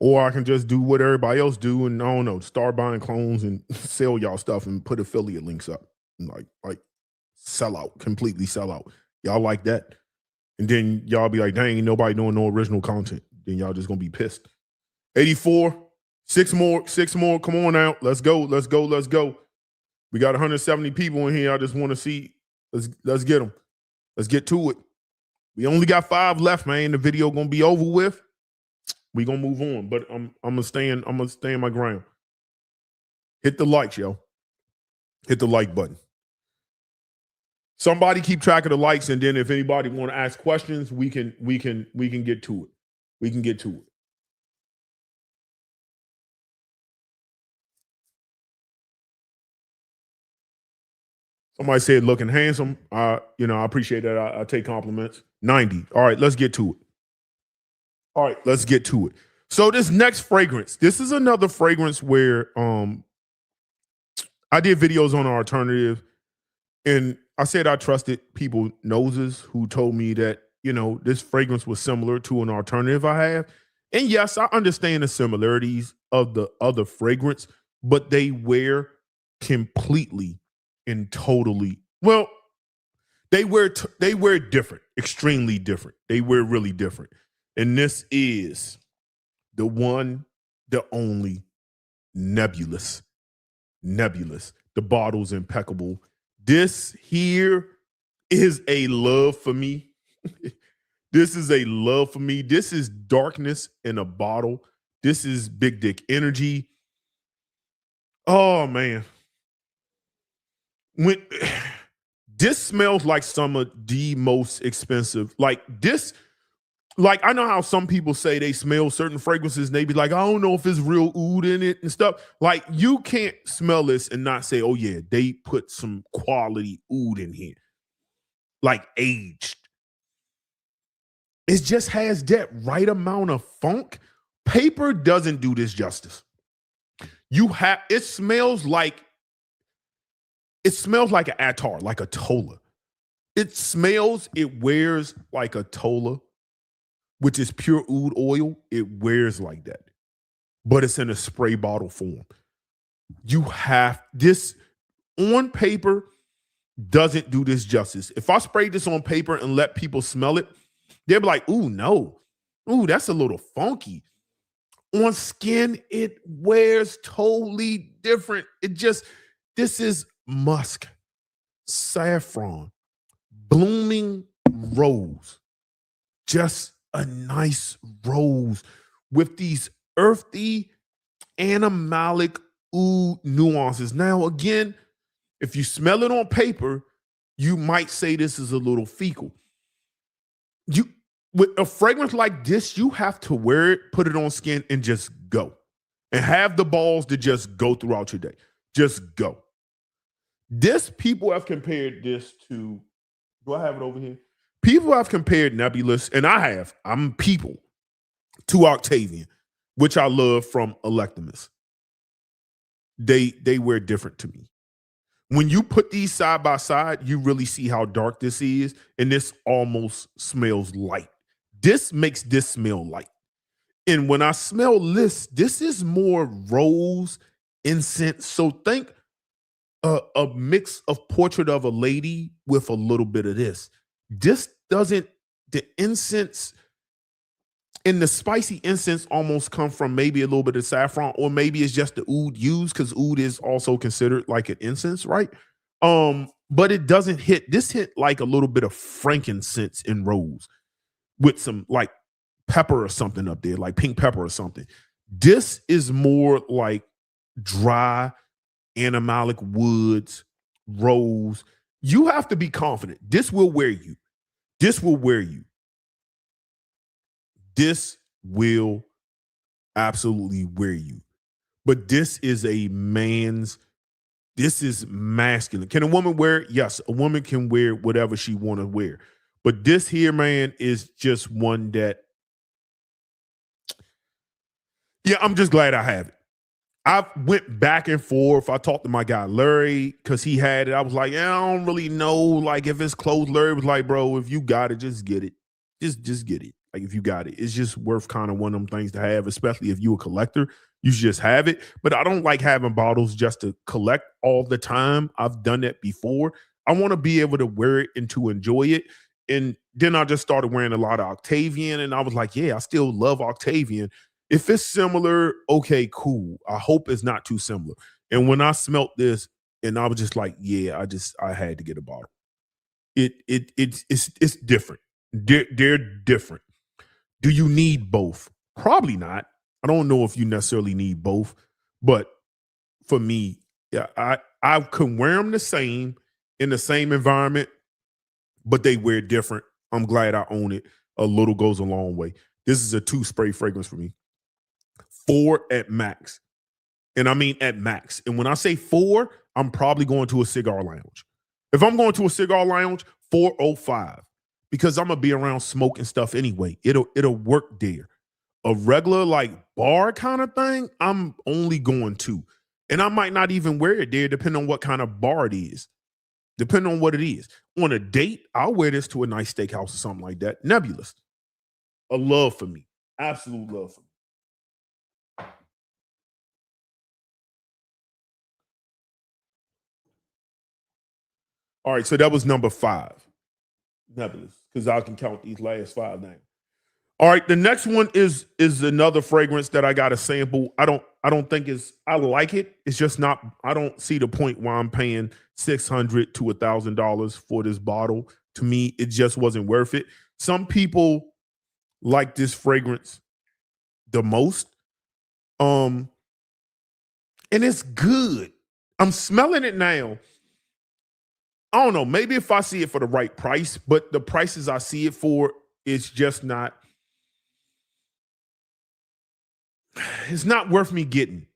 Or I can just do what everybody else do, and I don't know, start buying clones and sell y'all stuff and put affiliate links up. Like sell out, completely sell out. Y'all like that? And then y'all be like, dang, ain't nobody doing no original content. Then y'all just gonna be pissed. 84, 6 more. Come on out. Let's go. We got 170 people in here. I just want to see. Let's get them. Let's get to it. We only got 5 left, man. The video gonna be over with. We gonna move on, but I'm gonna stay in my ground. Hit the likes, yo. Hit the like button. Somebody keep track of the likes, and then if anybody want to ask questions, we can get to it. We can get to it. Somebody said looking handsome. I appreciate that. I take compliments. 90. All right, let's get to it. So this next fragrance, this is another fragrance where I did videos on an alternative, and I said I trusted people noses who told me that, this fragrance was similar to an alternative I have. And yes, I understand the similarities of the other fragrance, but they wear completely and totally, well, they wear different, extremely different. They wear really different. And this is the one, the only Nebulous. Nebulous. The bottle's impeccable. This here is a love for me. This is a love for me. This is darkness in a bottle. This is big dick energy. Oh man. When this smells like some of the most expensive, like this. Like, I know how some people say they smell certain fragrances and they be like, I don't know if it's real oud in it and stuff. Like, you can't smell this and not say, oh yeah, they put some quality oud in here. Like aged. It just has that right amount of funk. Paper doesn't do this justice. It smells like an attar, like a tola. It wears like a tola, which is pure oud oil. It wears like that, but it's in a spray bottle form. You have this on paper doesn't do this justice. If I sprayed this on paper and let people smell it, they'd be like, ooh, no. Ooh, that's a little funky. On skin, it wears totally different. This is musk, saffron, blooming rose. Just a nice rose with these earthy, animalic oud nuances. Now, again, if you smell it on paper, you might say this is a little fecal. With a fragrance like this, you have to wear it, put it on skin, and just go. And have the balls to just go throughout your day. Just go. People have compared this to, do I have it over here? People have compared Nebulous, and I'm people, to Octavian, which I love from Electimus. They wear different to me. When you put these side by side, you really see how dark this is, and this almost smells light. This makes this smell light. And when I smell this is more rose incense. So think a mix of Portrait of a Lady with a little bit of this. This doesn't, the incense and the spicy incense almost come from maybe a little bit of saffron, or maybe it's just the oud used, because oud is also considered like an incense, right? But it doesn't hit, this hit like a little bit of frankincense and rose with some like pepper or something up there, like pink pepper or something. This is more like dry, animalic woods, rose. You have to be confident. This will wear you. This will wear you. This will absolutely wear you. But this is this is masculine. Can a woman wear it? Yes, a woman can wear whatever she want to wear. But this here, man, is just one that, yeah, I'm just glad I have it. I went back and forth. I talked to my guy Larry because he had it. I was like, yeah, I don't really know. Like, if it's closed, Larry was like, bro, if you got it, just get it. Just get it. Like, if you got it, it's just worth kind of one of them things to have, especially if you're a collector. You should just have it. But I don't like having bottles just to collect all the time. I've done that before. I want to be able to wear it and to enjoy it. And then I just started wearing a lot of Octavian, and I was like, yeah, I still love Octavian. If it's similar, okay, cool. I hope it's not too similar. And when I smelt this, and I was just like, yeah, I had to get a bottle. It's different. They're different. Do you need both? Probably not. I don't know if you necessarily need both, but for me, yeah, I can wear them the same in the same environment, but they wear different. I'm glad I own it. A little goes a long way. This is a 2-spray fragrance for me. 4 at max. And I mean at max. And when I say 4, I'm probably going to a cigar lounge. If I'm going to a cigar lounge, 405. Because I'm going to be around smoke and stuff anyway. It'll work there. a regular like bar kind of thing, I'm only going 2. And I might not even wear it there, depending on what kind of bar it is. Depending on what it is. On a date, I'll wear this to a nice steakhouse or something like that. Nebulous. A love for me. Absolute love for me. All right, so that was number 5. Nebulous. Because I can count these last 5 names. All right, the next one is another fragrance that I got to sample. I don't think I like it. It's just not. I don't see the point why I'm paying $600 to $1,000 for this bottle. To me, it just wasn't worth it. Some people like this fragrance the most, and it's good. I'm smelling it now. I don't know. Maybe if I see it for the right price, but the prices I see it for, it's just not. It's not worth me getting.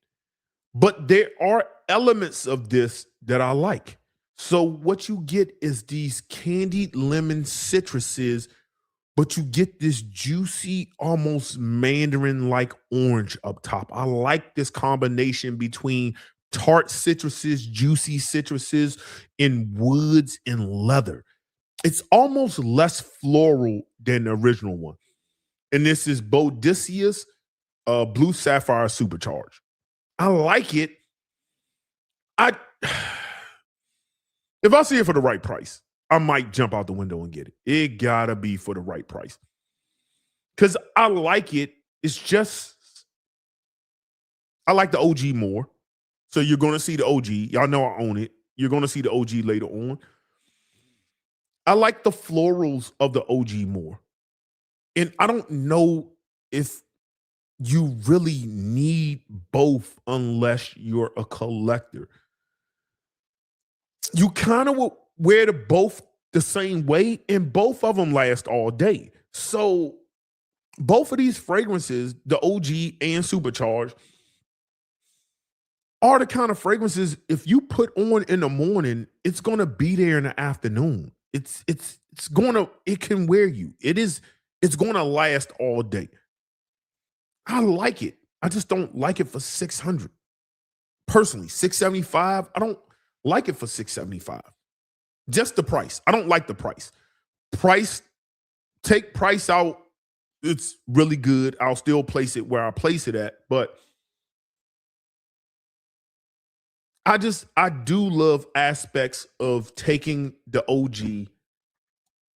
But there are elements of this that I like. So what you get is these candied lemon citruses, but you get this juicy, almost mandarin-like orange up top. I like this combination between tart citruses, juicy citruses, and woods and leather. It's almost less floral than the original one. And this is Boadicea's Blue Sapphire Supercharged. I like it. If I see it for the right price, I might jump out the window and get it. It gotta be for the right price. Because I like it. It's just, I like the OG more. So you're gonna see the OG. Y'all know I own it. You're gonna see the OG later on. I like the florals of the OG more. And I don't know if you really need both unless you're a collector. You kind of wear the both the same way, and both of them last all day. So both of these fragrances, the OG and Supercharged, are the kind of fragrances, if you put on in the morning, it's gonna be there in the afternoon. It can wear you. It's gonna last all day. I like it. I just don't like it for 600. Personally, 675. I don't like it for 675. Just the price. I don't like the price. Take price out. It's really good. I'll still place it where I place it at, but I do love aspects of taking the OG,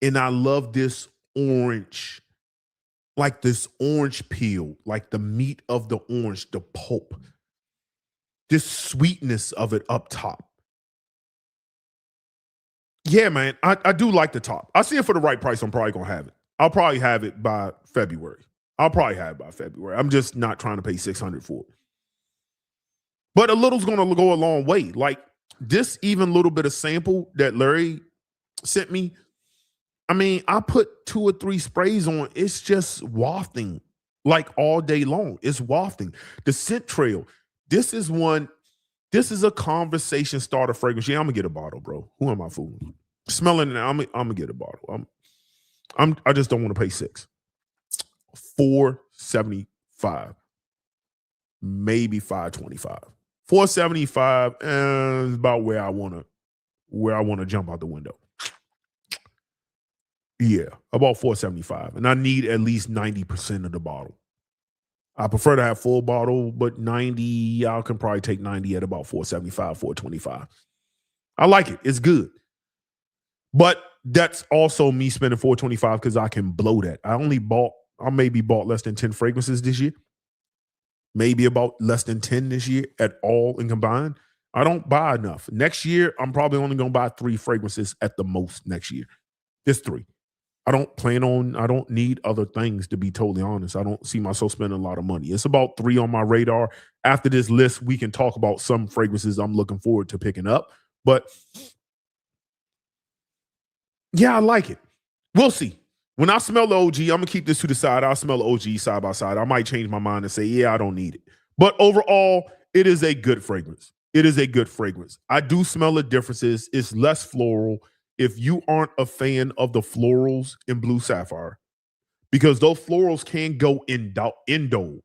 and I love this orange. Like this orange peel, like the meat of the orange, the pulp, this sweetness of it up top. Yeah, man, I do like the top. I see it for the right price. I'm probably gonna have it. I'll probably have it by February. I'm just not trying to pay 600 for it. But a little's gonna go a long way. Like this, even little bit of sample that Larry sent me. I mean, I put 2 or 3 sprays on. It's just wafting like all day long. It's wafting. The scent trail. This is a conversation starter fragrance. Yeah, I'm gonna get a bottle, bro. Who am I fooling? Smelling it now, I'm gonna get a bottle. I just don't want to pay 6. $4.75. Maybe $5.25. $4.75 is about where I wanna jump out the window. Yeah, about $4.75. And I need at least 90% of the bottle. I prefer to have full bottle, but 90, I can probably take 90 at about $4.75, $4.25. I like it. It's good. But that's also me spending $4.25 because I can blow that. I maybe bought less than 10 fragrances this year. Maybe about less than 10 this year at all and combined. I don't buy enough. Next year, I'm probably only going to buy 3 fragrances at the most next year. Just 3. I don't need other things, to be totally honest. I don't see myself spending a lot of money. It's about 3 on my radar. After this list, we can talk about some fragrances I'm looking forward to picking up. But yeah, I like it. We'll see. When I smell the OG, I'm going to keep this to the side. I'll smell the OG side by side. I might change my mind and say, yeah, I don't need it. But overall, it is a good fragrance. It is a good fragrance. I do smell the differences. It's less floral. If you aren't a fan of the florals in Blue Sapphire, because those florals can go indole.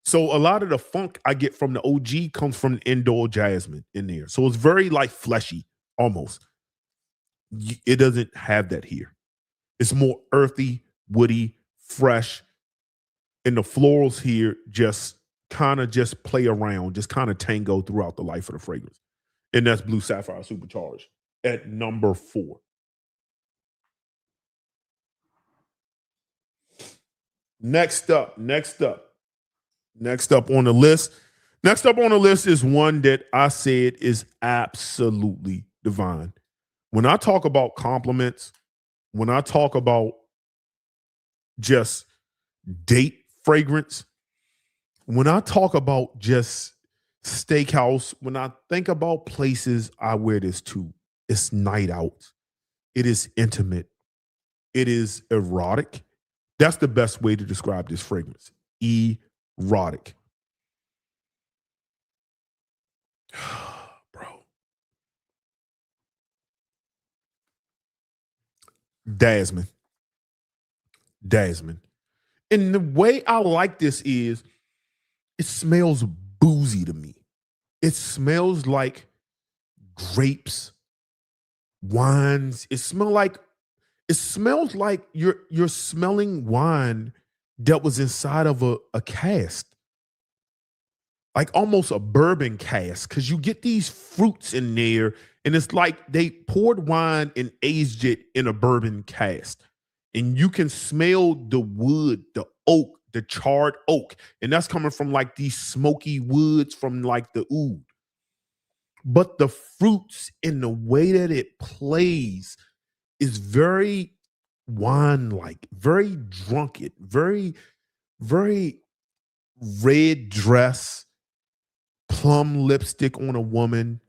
So a lot of the funk I get from the OG comes from the indole jasmine in there. So it's very like fleshy almost. It doesn't have that here. It's more earthy, woody, fresh. And the florals here just kind of just play around, just kind of tango throughout the life of the fragrance. And that's Blue Sapphire Supercharged at number 4. Next up on the list. Next up on the list is one that I said is absolutely divine. When I talk about compliments, when I talk about just date fragrance, when I talk about just steakhouse, when I think about places I wear this to, it's night out. It is intimate. It is erotic. That's the best way to describe this fragrance. Erotic. Bro. Jasmine. And the way I like this is it smells boozy to me. It smells like grapes, wines. It smells like you're smelling wine that was inside of a cask. Like almost a bourbon cask, because you get these fruits in there, and it's like they poured wine and aged it in a bourbon cask. And you can smell the wood, the oak, the charred oak. And that's coming from like these smoky woods from like the oud. But the fruits and the way that it plays is very wine-like, very drunken, very, very red dress, plum lipstick on a woman,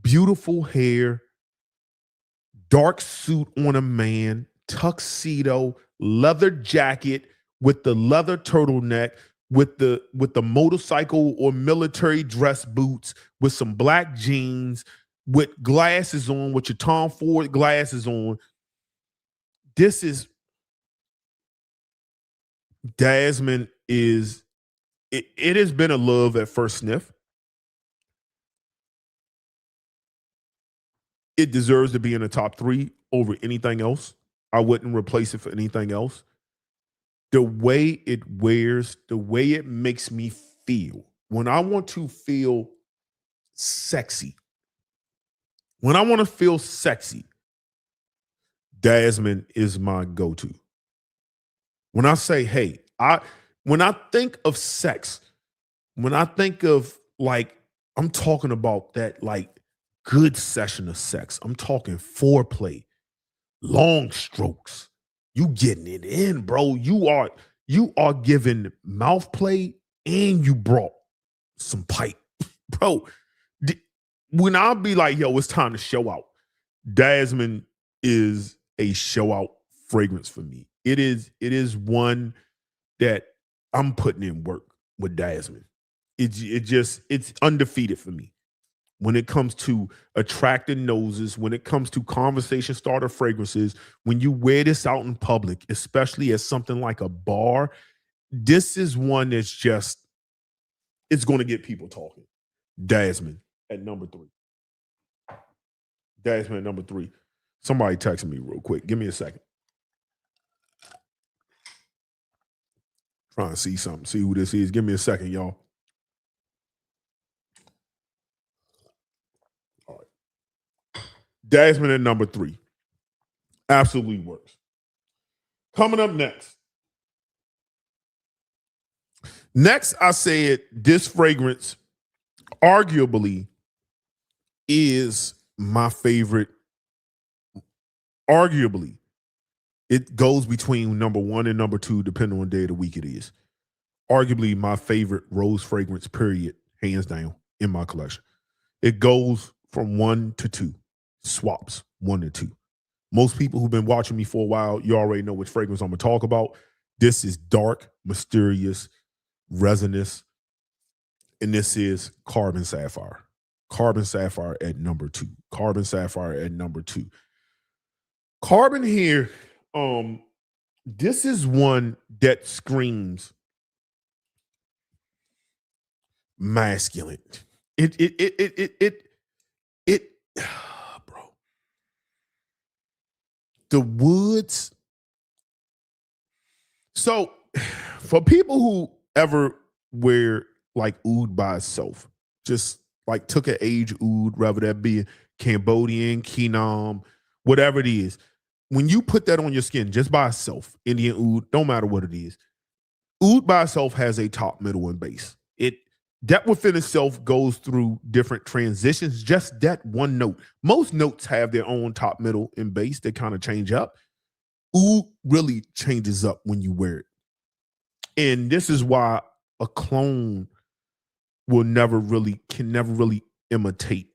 beautiful hair, dark suit on a man, tuxedo, leather jacket with the leather turtleneck, with the motorcycle or military dress boots, with some black jeans, with glasses on, with your Tom Ford glasses on. This is Jasmine is it has been a love at first sniff. It deserves to be in the top 3 over anything else. I wouldn't replace it for anything else. The way it wears, the way it makes me feel. When I want to feel sexy, Jasmine is my go-to. When I say, hey, when I think of sex, when I think of like, I'm talking about that like good session of sex. I'm talking foreplay, long strokes. You getting it in, bro. You are giving mouth play and you brought some pipe. Bro, when I'll be like, yo, it's time to show out, Jasmine is a show out fragrance for me. It is one that I'm putting in work with Jasmine. It's undefeated for me. When it comes to attracting noses, when it comes to conversation starter fragrances, when you wear this out in public, especially at something like a bar, this is one that's just, it's going to get people talking. Jasmine at number 3. Jasmine at number 3. Somebody text me real quick. Give me a second. Trying to see something, see who this is. Give me a second, y'all. All right. Jasmine at number 3. Absolutely works. Coming up next. Next, I said this fragrance arguably is my favorite. Arguably. It goes between number 1 and number 2, depending on the day of the week it is. Arguably my favorite rose fragrance, period, hands down, in my collection. It goes from 1 to 2. Swaps 1 to 2. Most people who've been watching me for a while, you already know which fragrance I'm going to talk about. This is dark, mysterious, resinous, and this is Carbon Sapphire. Carbon Sapphire at number 2. Carbon Sapphire at number 2. Carbon here, This is one that screams masculine. It bro. The woods. So for people who ever wear like oud by itself, just like took an age oud, whether that be Cambodian, Kinam, whatever it is, when you put that on your skin just by itself, Indian oud, don't matter what it is, oud by itself has a top, middle, and base. That within itself goes through different transitions, just that one note. Most notes have their own top, middle, and base that kind of change up. Oud really changes up when you wear it. And this is why a clone can never really imitate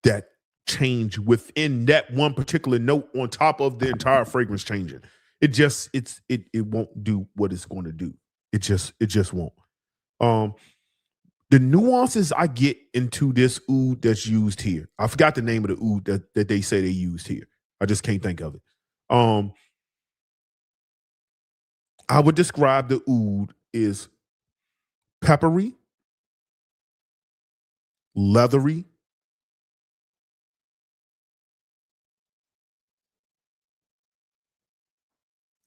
that change within that one particular note on top of the entire fragrance changing. It won't do what it's going to do. It just won't. The nuances I get into this oud that's used here. I forgot the name of the oud that they say they used here. I just can't think of it. I would describe the oud as peppery, leathery,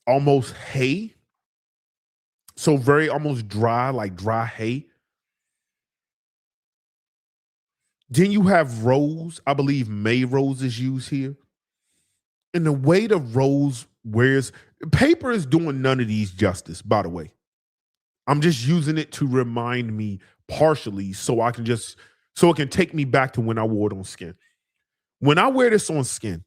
almost hay. So very almost dry, like dry hay. Then you have rose. I believe May rose is used here. And the way the rose wears, paper is doing none of these justice, by the way. I'm just using it to remind me partially so it can take me back to when I wore it on skin. When I wear this on skin,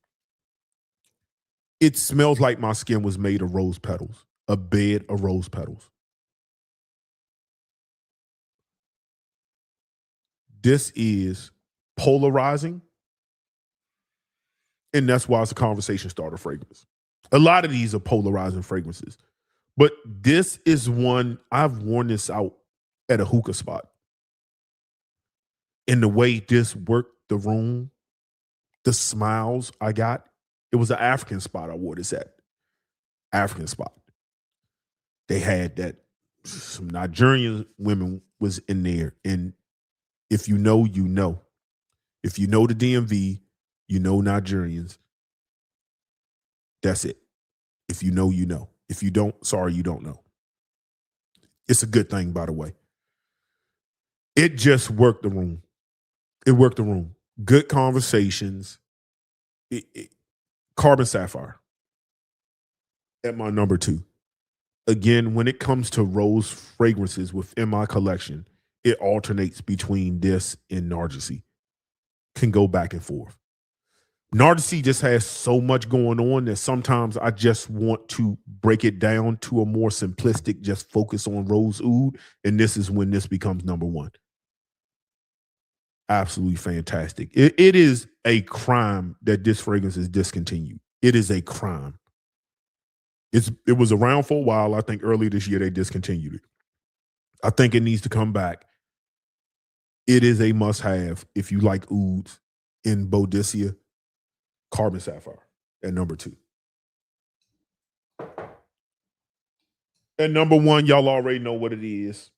it smells like my skin was made of rose petals, a bed of rose petals. This is polarizing, and that's why it's a conversation starter fragrance. A lot of these are polarizing fragrances, but this is one I've worn this out at a hookah spot. And the way this worked the room, the smiles I got, it was an African spot I wore this at. African spot. They had that, some Nigerian women was in there, and if you know, you know. If you know the DMV, you know Nigerians. That's it. If you know, you know. If you don't, sorry, you don't know. It's a good thing, by the way. It just worked the room. It worked the room. Good conversations. Carbon Sapphire at my number 2. Again, when it comes to rose fragrances within my collection, it alternates between this and Narcissi. Can go back and forth. Narcissi just has so much going on that sometimes I just want to break it down to a more simplistic, just focus on rose oud, and this is when this becomes number 1. Absolutely fantastic. It is a crime that this fragrance is discontinued. It is a crime. It was around for a while. I think earlier this year they discontinued it. I think it needs to come back. It is a must-have if you like ouds in Boadicea. Carbon Sapphire at number 2. At number 1, y'all already know what it is.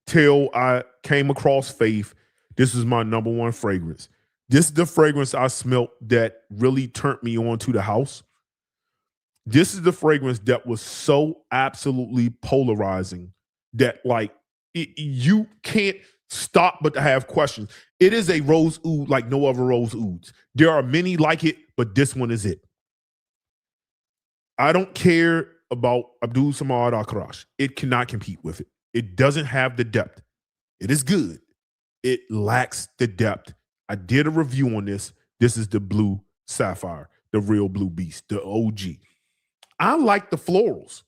Till I came across Faith, this is my number 1 fragrance. This is the fragrance I smelt that really turned me on to the house. This is the fragrance that was so absolutely polarizing that you can't stop but to have questions. It is a rose oud like no other rose ouds. There are many like it, but this one is it. I don't care about Abdul Samad Akrash. It cannot compete with it. It doesn't have the depth. It is good. It lacks the depth. I did a review on this. This is the blue sapphire, the real blue beast, the OG. I like the florals.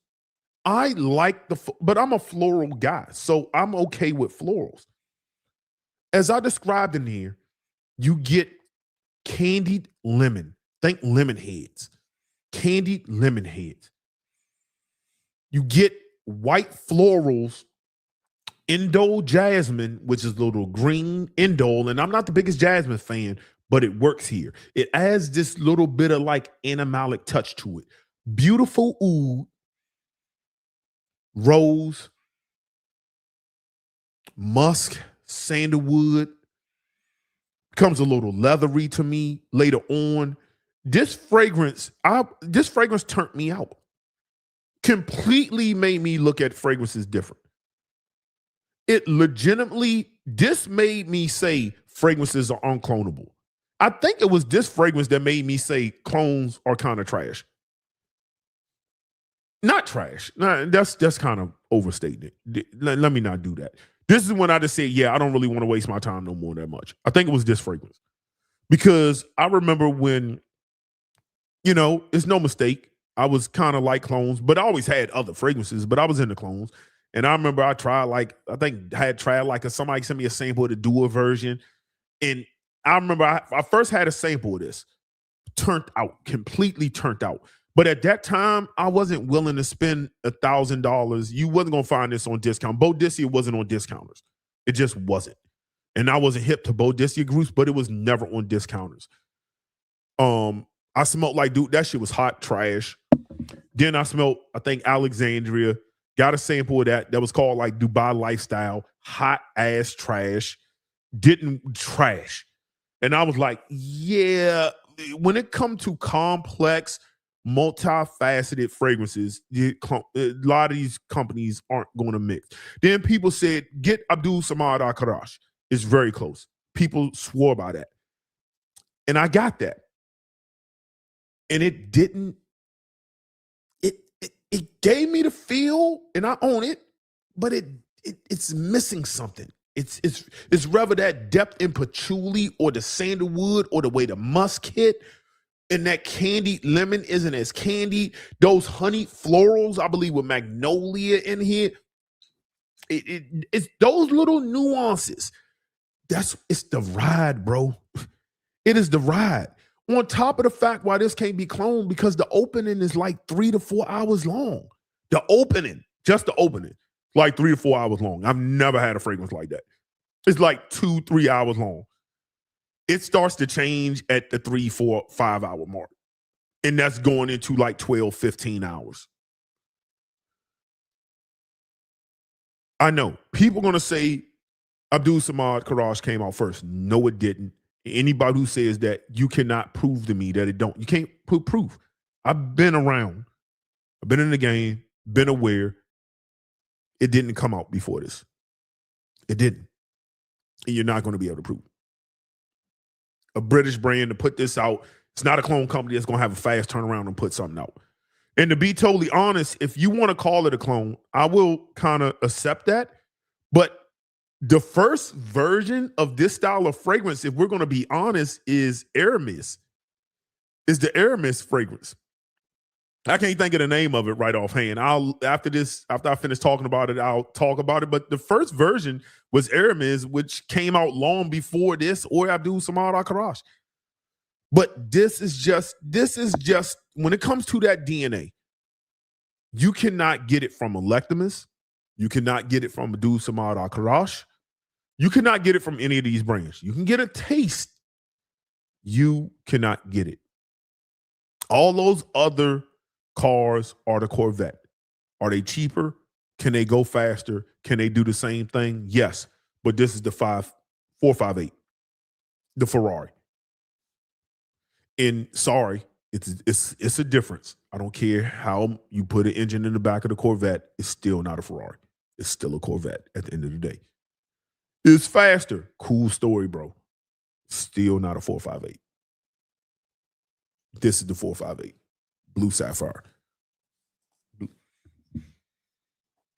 But I'm a floral guy, so I'm okay with florals. As I described in here, you get candied lemon. Think lemon heads. Candied lemon heads. You get white florals, indole jasmine, which is a little green indole, and I'm not the biggest jasmine fan, but it works here. It adds this little bit of like animalic touch to it. beautiful oud, rose, musk, sandalwood. Comes a little leathery to me later on. This fragrance turned me out. Completely made me look at fragrances different. It legitimately, this made me say fragrances are unclonable. I think it was this fragrance that made me say clones are kind of trash. Not trash. Nah, that's kind of overstating it. Let me not do that. This is when I just said, yeah, I don't really want to waste my time no more that much. I think it was this fragrance. Because I remember when, it's no mistake. I was kind of like clones, but I always had other fragrances, but I was into clones. And I remember I had tried somebody sent me a sample of the dual version. And I remember I first had a sample of this. Completely turned out. But at that time, I wasn't willing to spend $1,000. You wasn't going to find this on discount. Boadicea wasn't on discounters. It just wasn't. And I wasn't hip to Boadicea groups, but it was never on discounters. I smelled like, dude, that shit was hot trash. Then I smelled, I think, Alexandria. Got a sample of that. That was called like Dubai Lifestyle. Hot ass trash. Didn't trash. And I was like, yeah, when it comes to complex, multifaceted fragrances, a lot of these companies aren't going to mix. Then people said, get Abdul Samad Al-Karash. It's very close. People swore by that. And I got that. And it didn't, it gave me the feel, and I own it, but it's missing something. It's rather that depth in patchouli or the sandalwood or the way the musk hit, and that candied lemon isn't as candied. Those honey florals, I believe, with magnolia in here. It's those little nuances. It's the ride, bro. It is the ride. On top of the fact why this can't be cloned, because the opening is like 3 to 4 hours long. The opening, just the opening, like 3 to 4 hours long. I've never had a fragrance like that. It's like 2-3 hours long. It starts to change at the 3, 4, 5 hour mark. And that's going into like 12, 15 hours. I know. People are going to say Abdul Samad Karash came out first. No, it didn't. Anybody who says that, you cannot prove to me that it don't. You can't put proof. I've been around. I've been in the game, been aware. It didn't come out before this. It didn't. And you're not going to be able to prove it. A British brand to put this out, it's not a clone company that's going to have a fast turnaround and put something out. And to be totally honest, if you want to call it a clone, I will kind of accept that. But the first version of this style of fragrance, if we're going to be honest, is Aramis. Is the Aramis fragrance. I can't think of the name of it right offhand. After I finish talking about it, I'll talk about it. But the first version was Aramis, which came out long before this or Abdul Samad Al-Karash. But this is just when it comes to that DNA, you cannot get it from Electimus. You cannot get it from Abdul Samad Al-Karash. You cannot get it from any of these brands. You can get a taste. You cannot get it. All those other cars are the Corvette. Are they cheaper? Can they go faster? Can they do the same thing? Yes. But this is the 458, the Ferrari. And sorry, it's a difference. I don't care how you put an engine in the back of the Corvette. It's still not a Ferrari. It's still a Corvette at the end of the day. It's faster. Cool story, bro. Still not a 458. This is the 458. Blue Sapphire.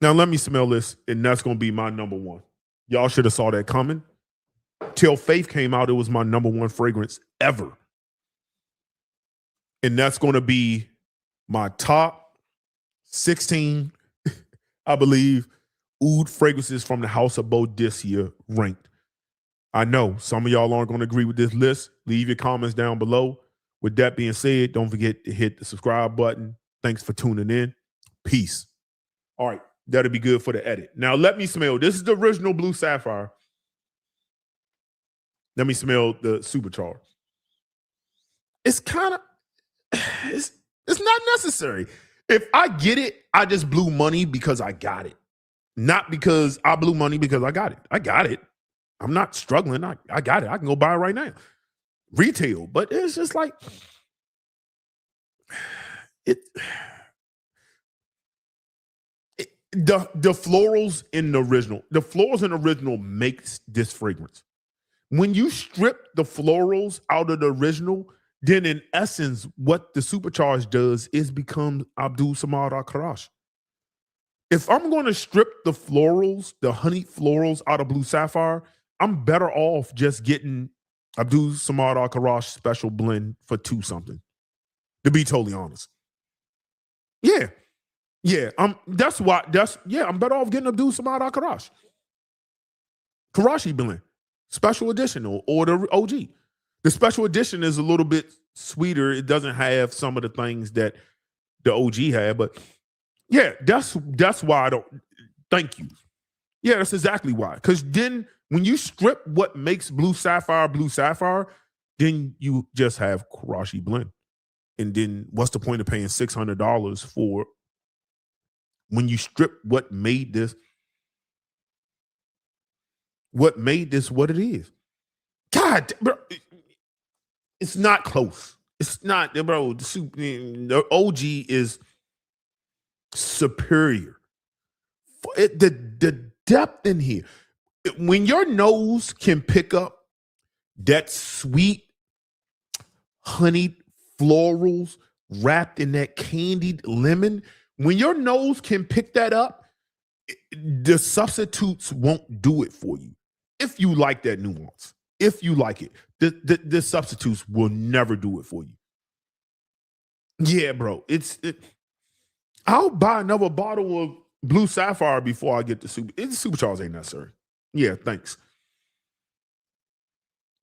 Now let me smell this, and that's going to be my number one. Y'all should have saw that coming. Till Faith came out, it was my number one fragrance ever. And that's going to be my top 16, I believe, oud fragrances from the house of Boadicea ranked. I know some of y'all aren't going to agree with this list. Leave your comments down below. With that being said, don't forget to hit the subscribe button. Thanks for tuning in. Peace. All right, that'll be good for the edit. Now let me smell. This is the original Blue Sapphire. Let me smell the supercharged. It's kind of, It's not necessary. If I get it, I just blew money because I got it. Not because I blew money because I got it. I got it. I'm not struggling. I got it. I can go buy it right now. Retail. But it's just like the florals in the original. The florals in the original makes this fragrance. When you strip the florals out of the original, then in essence, what the supercharged does is become Abdul Samad Al-Karash. If I'm going to strip the florals, the honey florals out of Blue Sapphire, I'm better off just getting Abdul Samad Al-Karash special blend for $2 something. To be totally honest. Yeah. I'm better off getting Abdul Samad Al-Karash. Karashi blend. Special edition or the OG. The special edition is a little bit sweeter. It doesn't have some of the things that the OG had, but yeah, that's why I don't. Thank you. Yeah, that's exactly why. Because then when you strip what makes Blue Sapphire, then you just have Karashi blend. And then what's the point of paying $600 for when you strip what made this what it is? God, bro, it's not close. It's not, bro. The OG is superior. The depth in here. When your nose can pick up that sweet honeyed florals wrapped in that candied lemon, when your nose can pick that up, the substitutes won't do it for you. If you like that nuance, if you like it, the substitutes will never do it for you. Yeah, bro. I'll buy another bottle of Blue Sapphire before I get the supercharged ain't necessary. Yeah, thanks.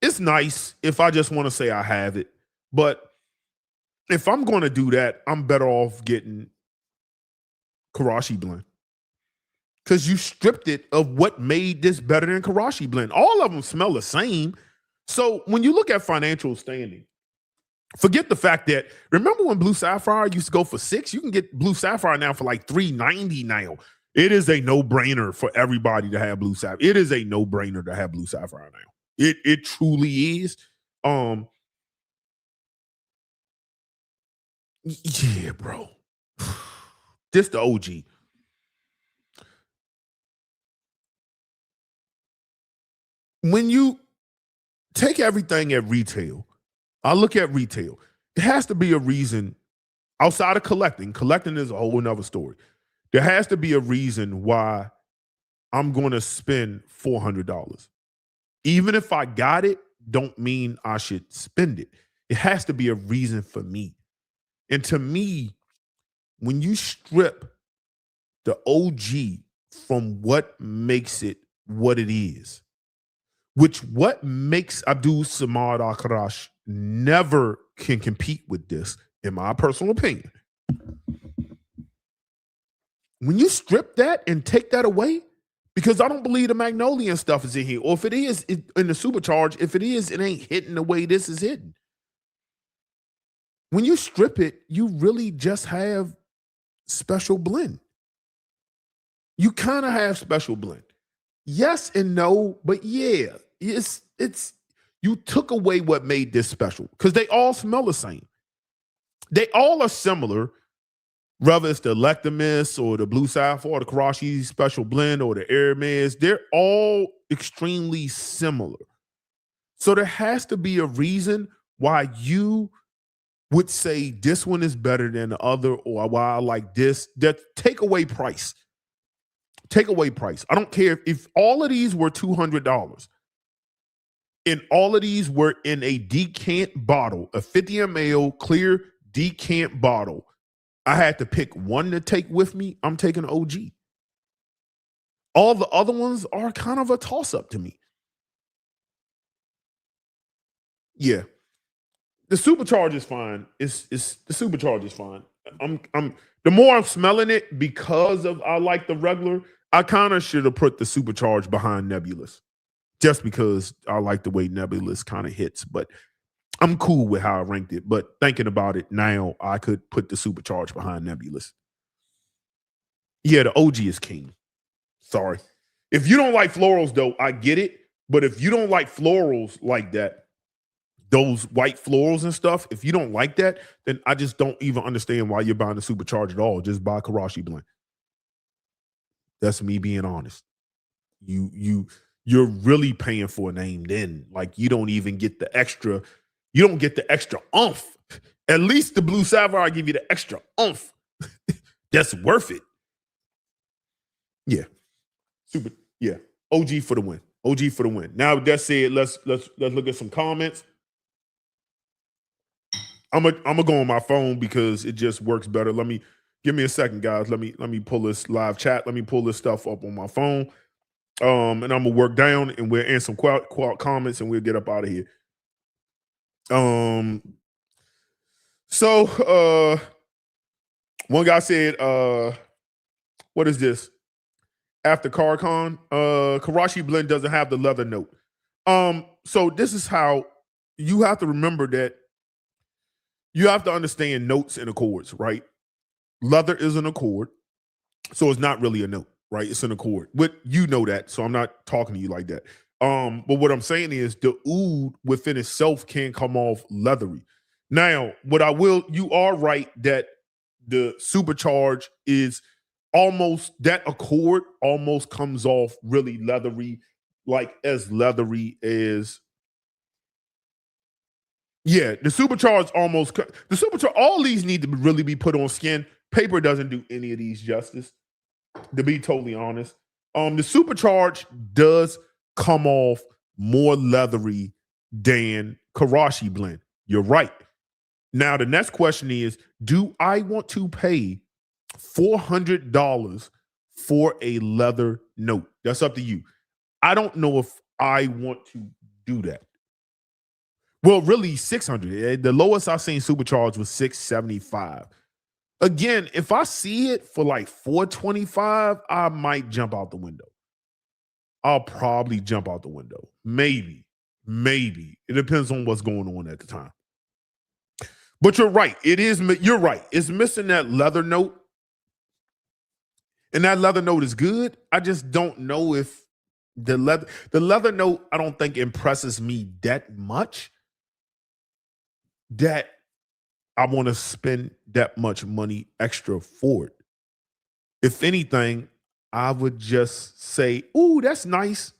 It's nice if I just want to say I have it, but if I'm going to do that, I'm better off getting Karashi blend. Because you stripped it of what made this better than Karashi blend. All of them smell the same. So when you look at financial standing, forget the fact that, remember when Blue Sapphire used to go for $6? You can get Blue Sapphire now for like $3.90 now. It is a no-brainer for everybody to have Blue Sapphire. It is a no-brainer to have Blue Sapphire now. It truly is. Yeah, bro. This the OG. When you take everything at retail, I look at retail. It has to be a reason outside of collecting. Collecting is a whole nother story. There has to be a reason why I'm going to spend $400. Even if I got it, don't mean I should spend it. It has to be a reason for me. And to me, when you strip the OG from what makes it what it is, which what makes Abdul Samad Al-Karash never can compete with this, in my personal opinion. When you strip that and take that away, because I don't believe the Magnolia stuff is in here, or if it is in the supercharge, if it is, it ain't hitting the way this is hitting. When you strip it, you really just have special blend. You kind of have special blend. Yes and no, but yeah, it's you took away what made this special because they all smell the same. They all are similar, whether it's the Lectimus or the Blue Sapphire or the Karashi special blend or the Hermes. They're all extremely similar. So there has to be a reason why you would say this one is better than the other, or why I like this. That take away price. Take away price. I don't care if all of these were $200 and all of these were in a decant bottle, a 50 ml clear decant bottle. I had to pick one to take with me. I'm taking OG. All the other ones are kind of a toss-up to me. Yeah. The supercharge is fine. It's the supercharge is fine. I'm the more I'm smelling it because of I like the regular, I kind of should have put the supercharge behind Nebulous. Just because I like the way Nebulous kind of hits. But I'm cool with how I ranked it, but thinking about it now, I could put the supercharged behind Nebulous. Yeah, the OG is king. Sorry. If you don't like florals, though, I get it. But if you don't like florals like that, those white florals and stuff, if you don't like that, then I just don't even understand why you're buying the supercharged at all. Just buy Karashi blend. That's me being honest. You're really paying for a name then. Like you don't even get the extra, you don't get the extra oomph. At least the blue Sapphire give you the extra oomph. That's worth it. Yeah. Super. Yeah. OG for the win. OG for the win. Now with that said, let's look at some comments. I'm gonna go on my phone because it just works better. Give me a second, guys. Let me pull this live chat. Let me pull this stuff up on my phone. And I'm gonna work down and we'll answer some comments and we'll get up out of here. So one guy said, what is this? After CarCon, Karashi blend doesn't have the leather note. So this is how you have to remember that you have to understand notes and accords, right? Leather is an accord, so it's not really a note, right? It's an accord. But you know that, so I'm not talking to you like that. But what I'm saying is the oud within itself can come off leathery. Now, you are right that the supercharge is almost, that accord almost comes off really leathery, like as leathery as, yeah, the supercharge all these need to really be put on skin. Paper doesn't do any of these justice, to be totally honest. The supercharge does come off more leathery than Karashi blend. You're right. Now, the next question is, do I want to pay $400 for a leather note? That's up to you. I don't know if I want to do that. Well, really, $600. The lowest I've seen supercharged was $675. Again, if I see it for like $425, I might jump out the window. I'll probably jump out the window. Maybe. It depends on what's going on at the time. But you're right. You're right. It's missing that leather note. And that leather note is good. I just don't know if the leather note, I don't think impresses me that much that I want to spend that much money extra for it. If anything, I would just say, ooh, that's nice.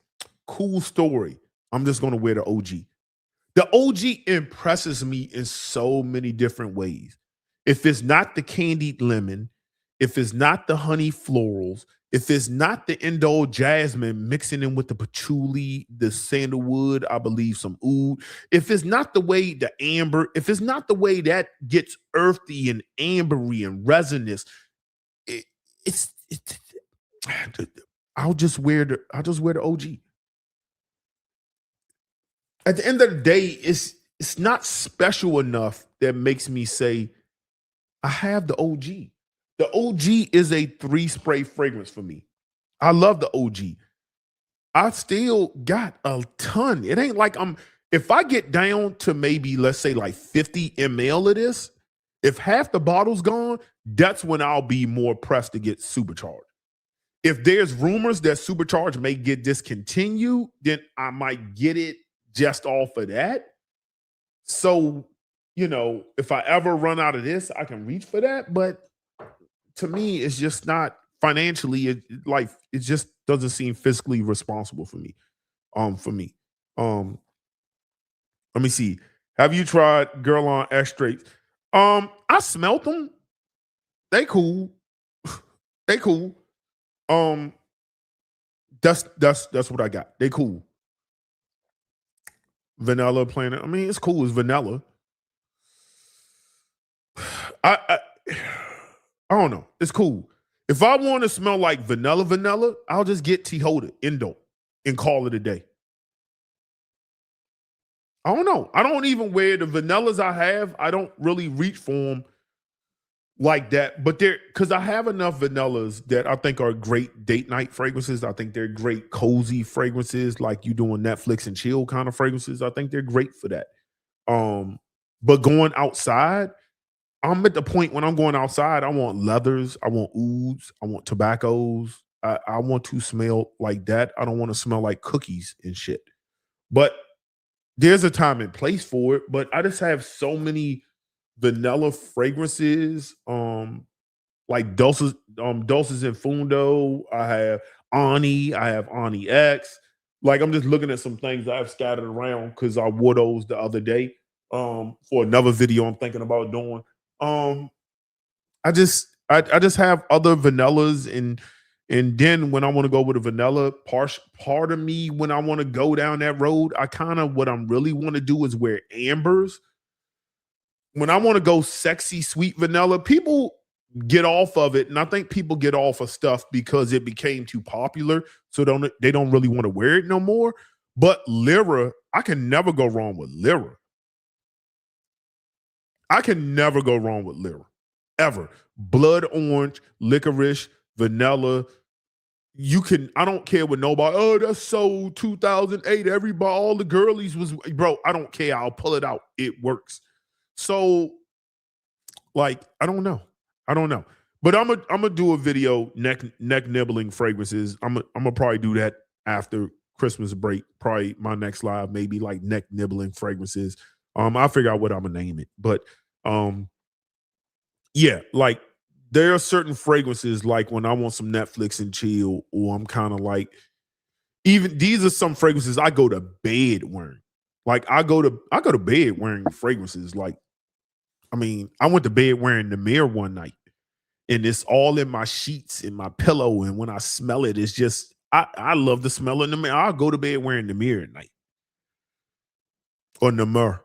Cool story. I'm just going to wear the OG. The OG impresses me in so many different ways. If it's not the candied lemon, if it's not the honey florals, if it's not the Indo jasmine mixing in with the patchouli, the sandalwood, I believe some oud, if it's not the way the amber, if it's not the way that gets earthy and ambery and resinous, I'll just wear the OG. At the end of the day, it's not special enough that makes me say, I have the OG. The OG is a 3-spray fragrance for me. I love the OG. I still got a ton. It ain't like if I get down to maybe, let's say like 50 ml of this, if half the bottle's gone, that's when I'll be more pressed to get supercharged. If there's rumors that supercharged may get discontinued, then I might get it just off of that. So, if I ever run out of this, I can reach for that. But to me, it's just not financially, it just doesn't seem fiscally responsible for me. Let me see. Have you tried Girl on Extracts? I smelt them. They cool. They cool. That's what I got. They cool. Vanilla Planet. I mean, it's cool. It's vanilla. I don't know. It's cool. If I want to smell like vanilla, I'll just get T-Hoda Indo and call it a day. I don't know. I don't even wear the vanillas I have. I don't really reach for them like that. But because I have enough vanillas that I think are great date night fragrances. I think they're great cozy fragrances, like you doing Netflix and chill kind of fragrances. I think they're great for that. But going outside, I'm at the point when I'm going outside, I want leathers, I want ouds, I want tobaccos. I want to smell like that. I don't want to smell like cookies and shit. But there's a time and place for it. But I just have so many vanilla fragrances. Like Dulces and Fundo. I have Ani X. Like I'm just looking at some things I have scattered around because I wore those the other day for another video I'm thinking about doing. I just have other vanillas and then when I want to go with a vanilla, part of me when I want to go down that road, I kind of what I'm really want to do is wear ambers. When I want to go sexy sweet vanilla, people get off of it, and I think people get off of stuff because it became too popular, so they don't really want to wear it no more. But Lyra, I can never go wrong with Lyra. I can never go wrong with Lyra, ever. Blood orange, licorice, vanilla. I don't care what nobody, oh, that's so 2008. Everybody, all the girlies was, bro, I don't care. I'll pull it out. It works. So, like, I don't know. But I'm gonna do a video neck nibbling fragrances. I'm gonna probably do that after Christmas break. Probably my next live, maybe like neck nibbling fragrances. I'll figure out what I'm gonna name it. But yeah, like there are certain fragrances like when I want some Netflix and chill, or I'm kind of like, even these are some fragrances I go to bed wearing. Like I go to bed wearing fragrances. Like, I mean, I went to bed wearing the mirror one night, and it's all in my sheets, in my pillow, and when I smell it, it's just I love the smell of the mirror. I'll go to bed wearing the mirror at night, or Namur,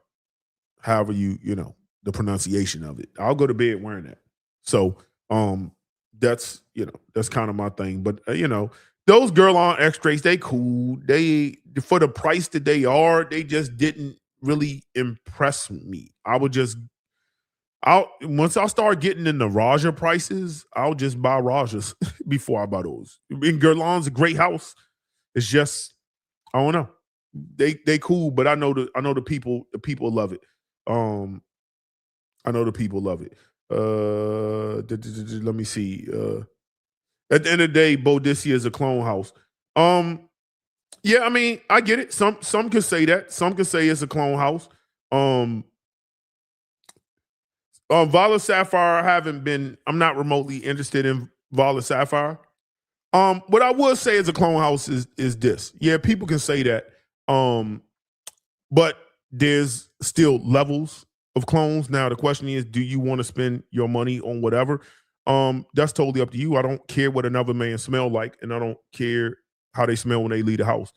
however you know the pronunciation of it. I'll go to bed wearing that. So that's kind of my thing. But those Girl On X-Rays, they cool. They, for the price that they are, they just didn't really impress me. Once I start getting in the Raja prices, I'll just buy Rajas before I buy those. In Guerlain's a great house. It's just, I don't know. They cool, but I know the people love it. I know the people love it. Let me see. At the end of the day, Boadicea is a clone house. Yeah, I mean, I get it. Some can say that. Some can say it's a clone house. Violet Sapphire, I'm not remotely interested in Violet Sapphire. What I would say is a clone house is this. Yeah, people can say that. But there's still levels of clones. Now the question is, do you want to spend your money on whatever? That's totally up to you. I don't care what another man smell like, and I don't care how they smell when they leave the house.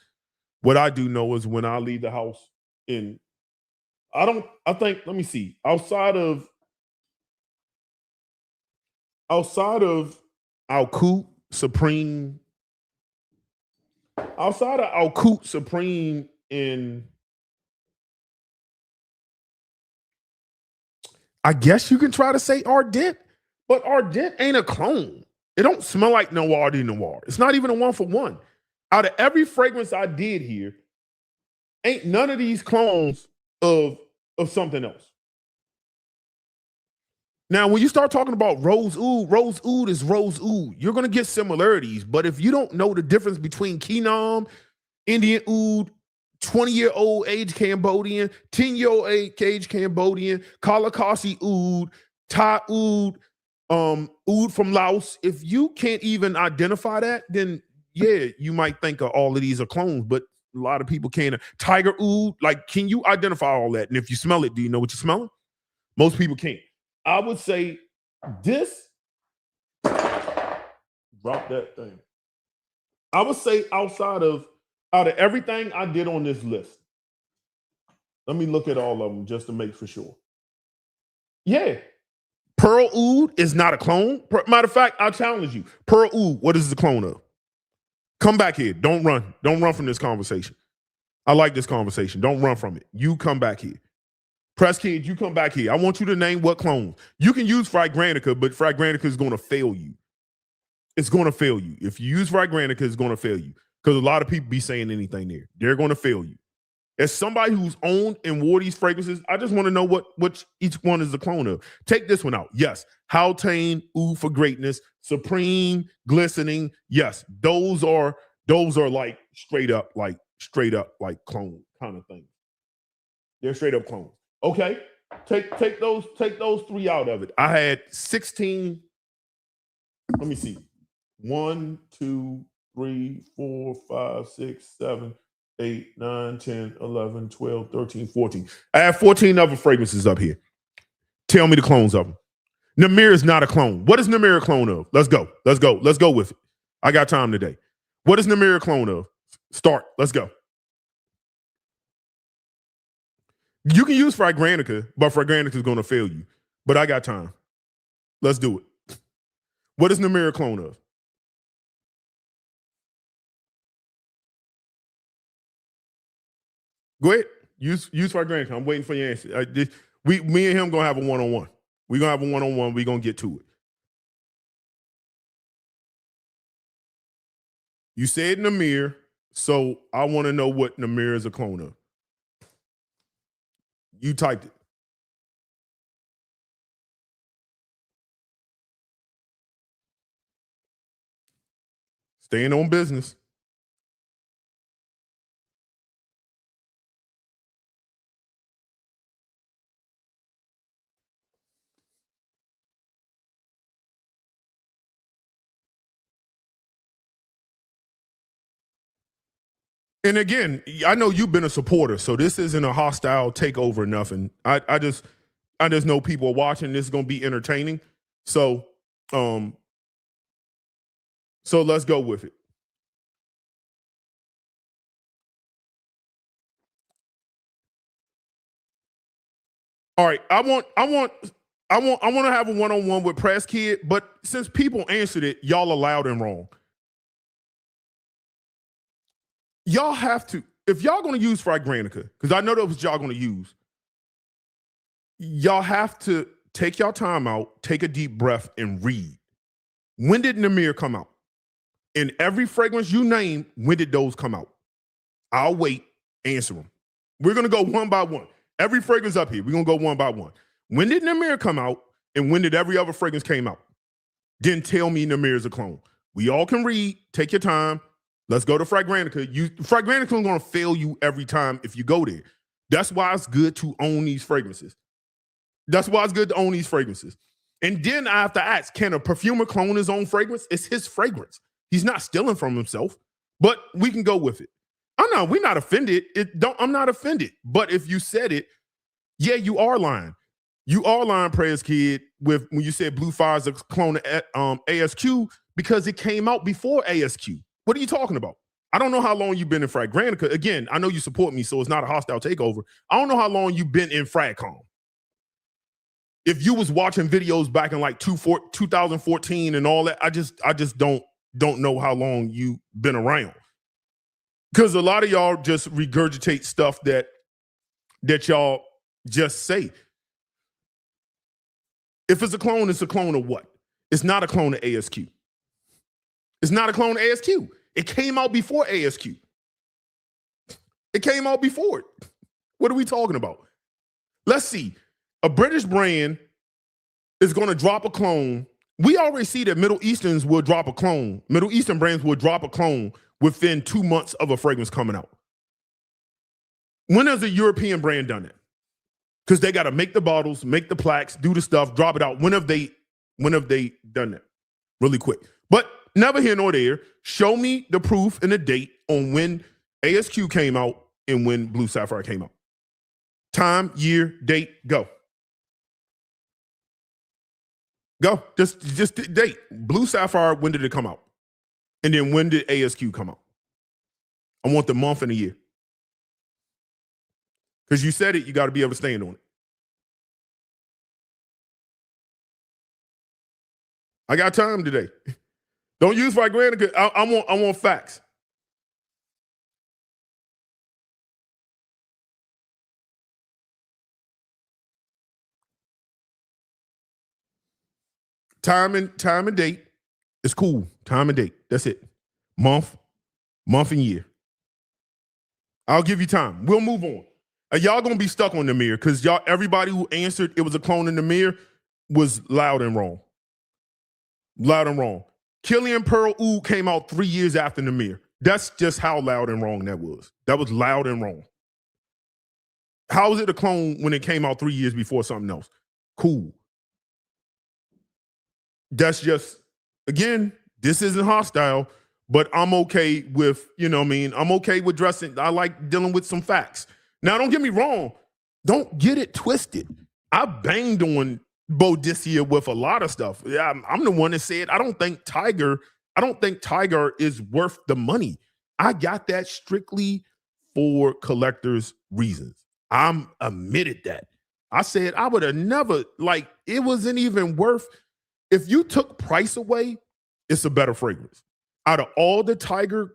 What I do know is when I leave the house, let me see, outside of Alcoot Supreme, in, I guess you can try to say Ardent, but Ardent ain't a clone. It don't smell like Noir de Noir. It's not even a 1-for-1. Out of every fragrance I did here, ain't none of these clones of something else. Now, when you start talking about Rose Oud is Rose Oud. You're going to get similarities, but if you don't know the difference between Quinam, Indian Oud, 20-year-old age Cambodian, 10-year-old age Cambodian, Kalakasi Oud, Thai Oud, Oud from Laos, if you can't even identify that, then yeah, you might think of all of these are clones, but a lot of people can't. Tiger Oud, like, can you identify all that? And if you smell it, do you know what you're smelling? Most people can't. I would say this, drop that thing. I would say out of everything I did on this list, let me look at all of them just to make for sure. Yeah. Pearl Oud is not a clone. Matter of fact, I'll challenge you. Pearl Oud, what is the clone of? Come back here. Don't run. Don't run from this conversation. I like this conversation. Don't run from it. You come back here. Press Kids, you come back here. I want you to name what clones. You can use Fragrantica, but Fragrantica is going to fail you. It's going to fail you. If you use Fragrantica, it's going to fail you. Because a lot of people be saying anything there. They're going to fail you. As somebody who's owned and wore these fragrances, I just want to know what each one is a clone of. Take this one out. Yes. Haldane, Oud for Greatness, Supreme, Glistening. Yes. Those are like straight up like clone kind of things. They're straight up clones. Okay. Take those 3 out of it. I had 16. Let me see. 1, 2, 3, 4, 5, 6, 7, 8, 9, 10, 11, 12, 13, 14. I have 14 other fragrances up here. Tell me the clones of them. Namir is not a clone. What is Namir a clone of? Let's go with it. I got time today. What is Namir a clone of? Start. Let's go. You can use Fragrantica, but Fragrantica is going to fail you. But I got time. Let's do it. What is Namir a clone of? Go ahead. Use Fragrantica. I'm waiting for your answer. Me and him going to have a one-on-one. We're going to have a one-on-one. We're going to get to it. You said Namir, so I want to know what Namir is a clone of. You typed it. Staying on business. And again, I know you've been a supporter, so this isn't a hostile takeover or nothing. I just know people are watching. This is going to be entertaining. So let's go with it. All right, I want to have a one-on-one with Press Kid, but since people answered it, y'all are loud and wrong. Y'all have to, if y'all going to use Fragrantica, because I know that's what y'all going to use, y'all have to take y'all time out, take a deep breath, and read. When did Namir come out? In every fragrance you name, when did those come out? I'll wait, answer them. We're going to go one by one. Every fragrance up here, we're going to go one by one. When did Namir come out, and when did every other fragrance came out? Then tell me Namir is a clone. We all can read. Take your time. Let's go to Fragrantica. Fragrantica is going to fail you every time if you go there. That's why it's good to own these fragrances. And then I have to ask, can a perfumer clone his own fragrance? It's his fragrance. He's not stealing from himself, but we can go with it. I know we're not offended. I'm not offended. But if you said it, yeah, you are lying. You are lying, Prayers Kid, when you said Blue Fire is a clone of ASQ because it came out before ASQ. What are you talking about? I don't know how long you've been in Fragrantica. Again, I know you support me, so it's not a hostile takeover. I don't know how long you've been in Fragcom. If you was watching videos back in like 2014 and all that, I just don't know how long you've been around. Because a lot of y'all just regurgitate stuff that y'all just say. If it's a clone, it's a clone of what? It's not a clone of ASQ. It's not a clone of ASQ. It came out before ASQ. It came out before it. What are we talking about? Let's see. A British brand is going to drop a clone. We already see that Middle Easterns will drop a clone. Middle Eastern brands will drop a clone within 2 months of a fragrance coming out. When has a European brand done that? Because they got to make the bottles, make the plaques, do the stuff, drop it out. When have they done that? Really quick. But never here nor there. Show me the proof and the date on when ASQ came out and when Blue Sapphire came out. Time, year, date, go. Go. Just date. Blue Sapphire, when did it come out? And then when did ASQ come out? I want the month and the year. Because you said it, you got to be able to stand on it. I got time today. Don't use Fragrantica. I want facts. Time and date. It's cool. Time and date. That's it. Month and year. I'll give you time. We'll move on. Y'all gonna be stuck on the mirror because everybody who answered it was a clone in the mirror was loud and wrong. Loud and wrong. Killian Pearl Oud came out 3 years after the mirror. That's just how loud and wrong that was. That was loud and wrong. How was it a clone when it came out 3 years before something else? Cool. That's just, again, this isn't hostile, but I'm okay with, I'm okay with dressing. I like dealing with some facts. Now, don't get me wrong. Don't get it twisted. I banged on Boadicea with a lot of stuff. Yeah, I'm the one that said I don't think Tiger is worth the money. I got that strictly for collectors' reasons. I'm admitted that. I said I would have never, it wasn't even worth. If you took price away, it's a better fragrance. Out of all the Tiger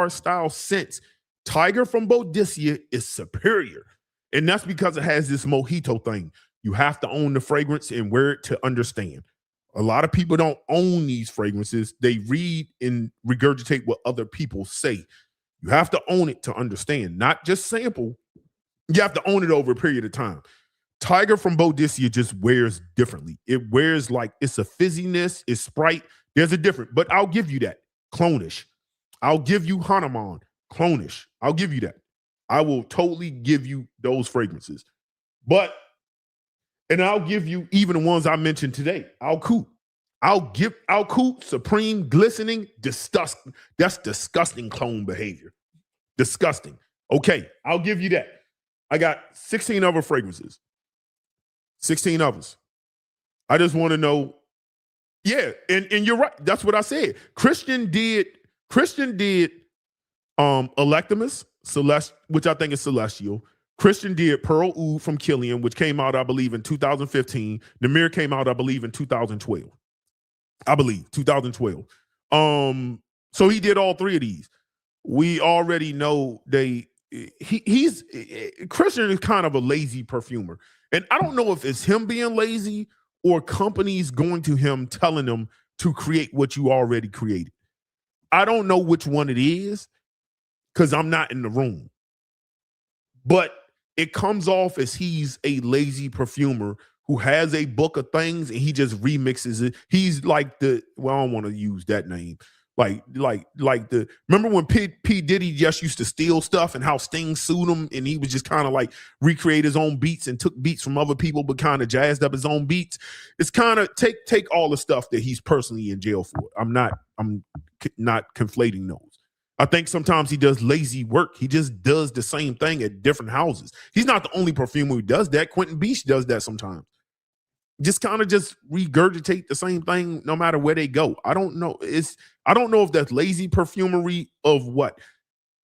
style scents, Tiger from Boadicea is superior. And that's because it has this mojito thing. You have to own the fragrance and wear it to understand. A lot of people don't own these fragrances. They read and regurgitate what other people say. You have to own it to understand, not just sample. You have to own it over a period of time. Tiger from Boadicea just wears differently. It wears like it's a fizziness, it's Sprite. There's a different, but I'll give you that. Clonish. I'll give you Hanuman. Clonish. I'll give you that. I will totally give you those fragrances. And I'll give you even the ones I mentioned today. I'll give Supreme, Glistening, disgusting. That's disgusting clone behavior. Disgusting. Okay, I'll give you that. I got 16 other fragrances. 16 others. I just want to know. Yeah, and you're right. That's what I said. Christian did Electimus, Celeste, which I think is Celestial. Christian did Pearl Oud from Killian, which came out, I believe, in 2015. Namir came out, I believe, in 2012. I believe 2012. So he did all three of these. We already know he's Christian is kind of a lazy perfumer. And I don't know if it's him being lazy or companies going to him telling him to create what you already created. I don't know which one it is because I'm not in the room. But it comes off as he's a lazy perfumer who has a book of things and he just remixes it. He's like I don't want to use that name. Remember when P. Diddy just used to steal stuff and how Sting sued him and he was just kind of like recreate his own beats and took beats from other people but kind of jazzed up his own beats. It's kind of take all the stuff that he's personally in jail for. I'm not conflating those. I think sometimes he does lazy work. He just does the same thing at different houses. He's not the only perfumer who does that. Quentin Beach does that sometimes. Just kind of just regurgitate the same thing no matter where they go. I don't know. I don't know if that's lazy perfumery of what.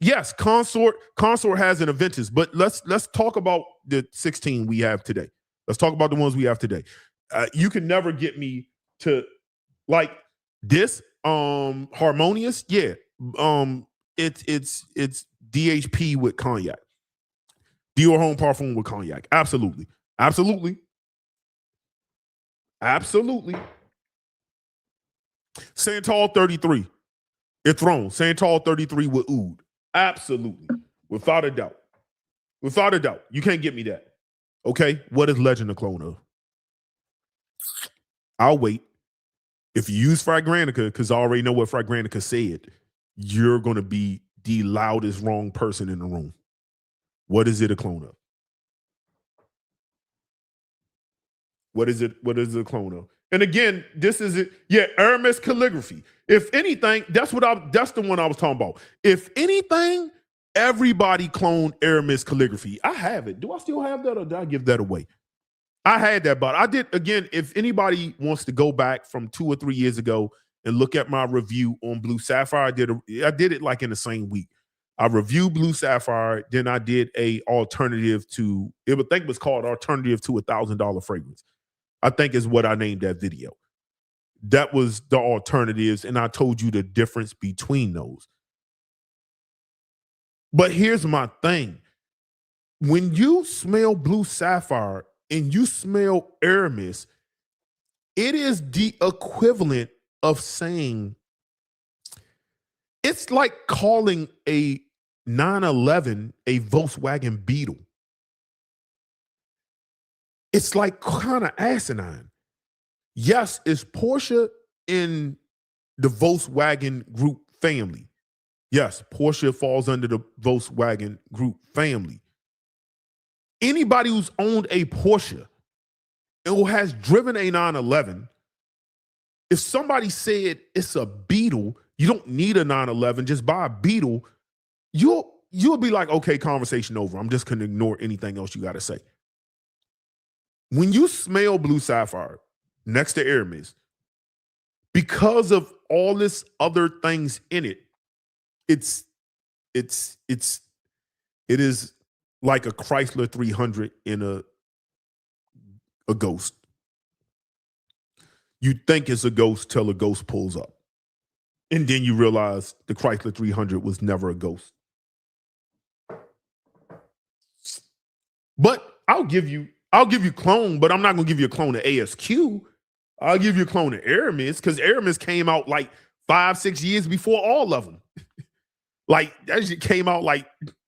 Yes, Consort has an Aventus, but let's talk about the 16 we have today. Let's talk about the ones we have today. You can never get me to like this Harmonious. Yeah. It's DHP with cognac. Dior Homme Parfum with cognac. Absolutely. Santal 33. Itron. Santal 33 with Oud. Absolutely. Without a doubt. You can't get me that. Okay? What is Legend a clone of? I'll wait. If you use Fragrantica, because I already know what Fragrantica said, you're going to be the loudest wrong person in the room. What is it a clone of? What is it a clone of? And again, this is it. Yeah, Hermes calligraphy. If anything, that's the one I was talking about. If anything, everybody cloned Hermes calligraphy. I have it. Do I still have that or did I give that away? I had that, but I did. Again, if anybody wants to go back from 2 or 3 years ago and look at my review on Blue Sapphire, I did it like in the same week. I reviewed Blue Sapphire, then I did a alternative to, I think it was called Alternative to $1,000 Fragrance. I think is what I named that video. That was the alternatives, and I told you the difference between those. But here's my thing. When you smell Blue Sapphire and you smell Hermes, it is the equivalent of saying, it's like calling a 911 a Volkswagen Beetle. It's like kind of asinine. Yes, it's Porsche in the Volkswagen Group family. Yes, Porsche falls under the Volkswagen Group family. Anybody who's owned a Porsche and who has driven a 911, if somebody said it's a Beetle, you don't need a 911, just buy a Beetle, you'll be like, okay, conversation over. I'm just going to ignore anything else you got to say. When you smell blue Sapphire next to Aramis, because of all this other things in it, it is like a Chrysler 300 in a ghost. You think it's a ghost till a ghost pulls up. And then you realize the Chrysler 300 was never a ghost. But I'll give you clone, but I'm not going to give you a clone of ASQ. I'll give you a clone of Aramis because Aramis came out like 5-6 years before all of them. Like that shit came out like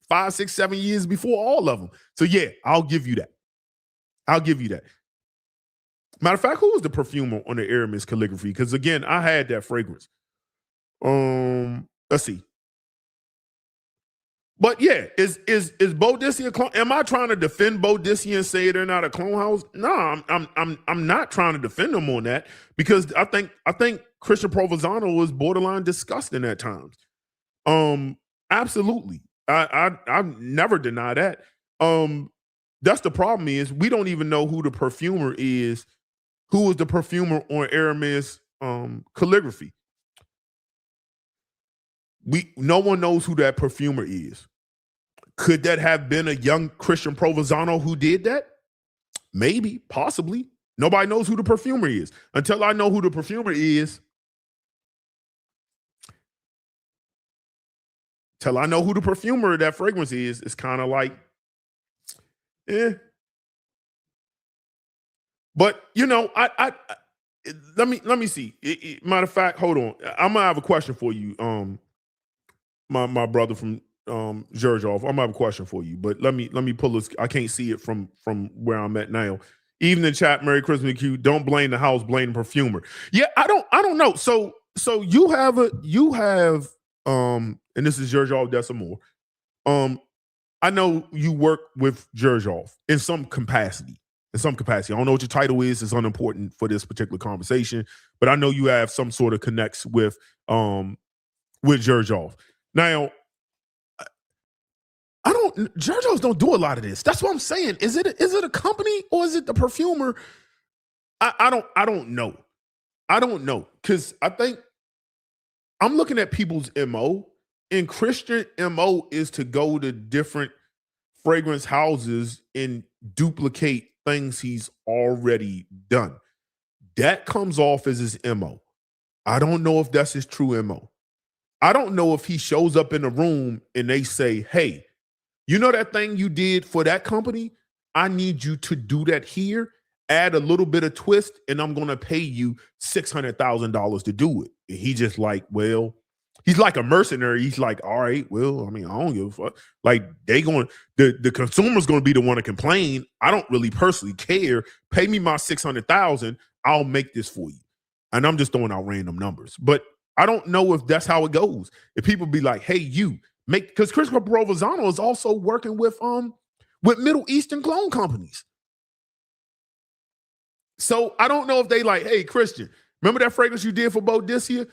5, 6, 7 years before all of them. So yeah, I'll give you that. I'll give you that. Matter of fact, who was the perfumer on the Aramis calligraphy? Because again, I had that fragrance. Let's see. But yeah, is Boadicea a clone? Am I trying to defend Boadicea and say they're not a clone house? No, I'm not trying to defend them on that because I think Christian Provenzano is borderline disgusting at times. Absolutely. I never deny that. That's the problem is we don't even know who the perfumer is. Who was the perfumer on Aramis calligraphy? No one knows who that perfumer is. Could that have been a young Christian Provenzano who did that? Maybe, possibly. Nobody knows who the perfumer is. Until I know who the perfumer is, till I know who the perfumer of that fragrance is, it's kind of like, But you know, I let me see. Matter of fact, hold on. I'm gonna have a question for you. My brother from Zhirjov, I'm gonna have a question for you, but let me pull this. I can't see it from where I'm at now. Even in chat, Merry Christmas Q. Don't blame the house, blame the perfumer. Yeah, I don't know. So you have and this is Zhirjov Decimore. I know you work with Zhirjov in some capacity. I don't know what your title is. It's unimportant for this particular conversation, but I know you have some sort of connects with Zhirjov. Now, Zhirjovs don't do a lot of this. That's what I'm saying. Is it a company or is it the perfumer? I don't know. I don't know because I think I'm looking at people's MO, and Christian MO is to go to different fragrance houses and duplicate things he's already done. That comes off as his MO. I don't know if that's his true MO. I don't know if he shows up in a room and they say, hey, you know that thing you did for that company? I need you to do that here, add a little bit of twist, and I'm going to pay you $600,000 to do it. And he just like, well, he's like a mercenary. He's like, all right, well, I mean, I don't give a fuck. Like the consumer's going to be the one to complain. I don't really personally care. Pay me my $600,000. I'll make this for you. And I'm just throwing out random numbers. But I don't know if that's how it goes. If people be like, hey, you make, because Christopher Provenzano is also working with Middle Eastern clone companies. So I don't know if they like, hey, Christian, remember that fragrance you did for Boadicea?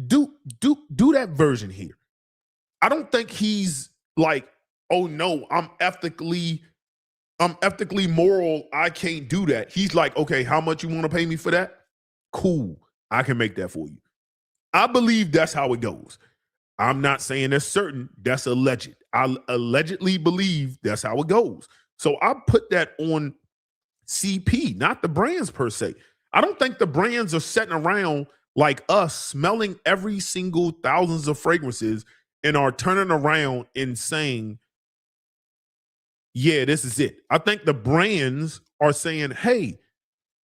Do that version here. I don't think he's like, oh no, I'm ethically moral. I can't do that. He's like, okay, how much you want to pay me for that? Cool. I can make that for you. I believe that's how it goes. I'm not saying that's certain. That's alleged. I allegedly believe that's how it goes. So I put that on CP, not the brands per se. I don't think the brands are sitting around like us smelling every single thousands of fragrances and are turning around and saying, yeah, this is it. I think the brands are saying, hey,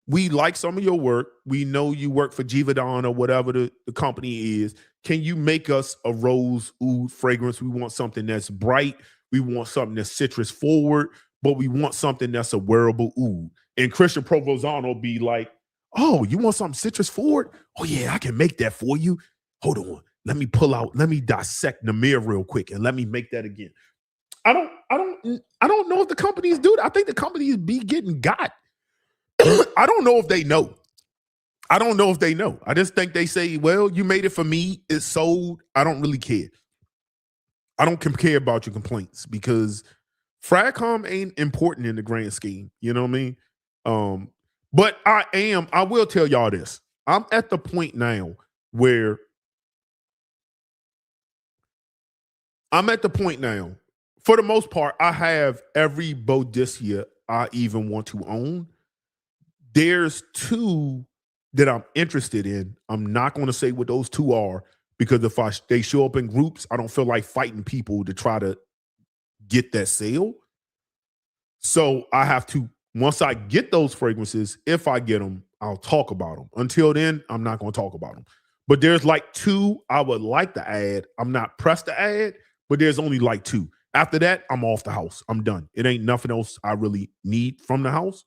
we like some of your work. We know you work for Givaudan or whatever the company is. Can you make us a rose oud fragrance? We want something that's bright. We want something that's citrus forward, but we want something that's a wearable oud. And Christian Provenzano be like, oh, you want something citrus forward? Oh yeah, I can make that for you. Hold on. Let me dissect the mirror real quick and let me make that again. I don't know if the companies do that. I think the companies be getting got. I don't know if they know. I don't know if they know. I just think they say, well, you made it for me. It's sold. I don't really care. I don't care about your complaints because Fragcom ain't important in the grand scheme. You know what I mean? But I will tell y'all this. I'm at the point now where for the most part, I have every Boadicea I even want to own. There's two that I'm interested in. I'm not going to say what those two are because if they show up in groups, I don't feel like fighting people to try to get that sale. So I have to, once I get those fragrances, if I get them, I'll talk about them. Until then, I'm not going to talk about them. But there's like two I would like to add. I'm not pressed to add, but there's only like two. After that, I'm off the house. I'm done. It ain't nothing else I really need from the house.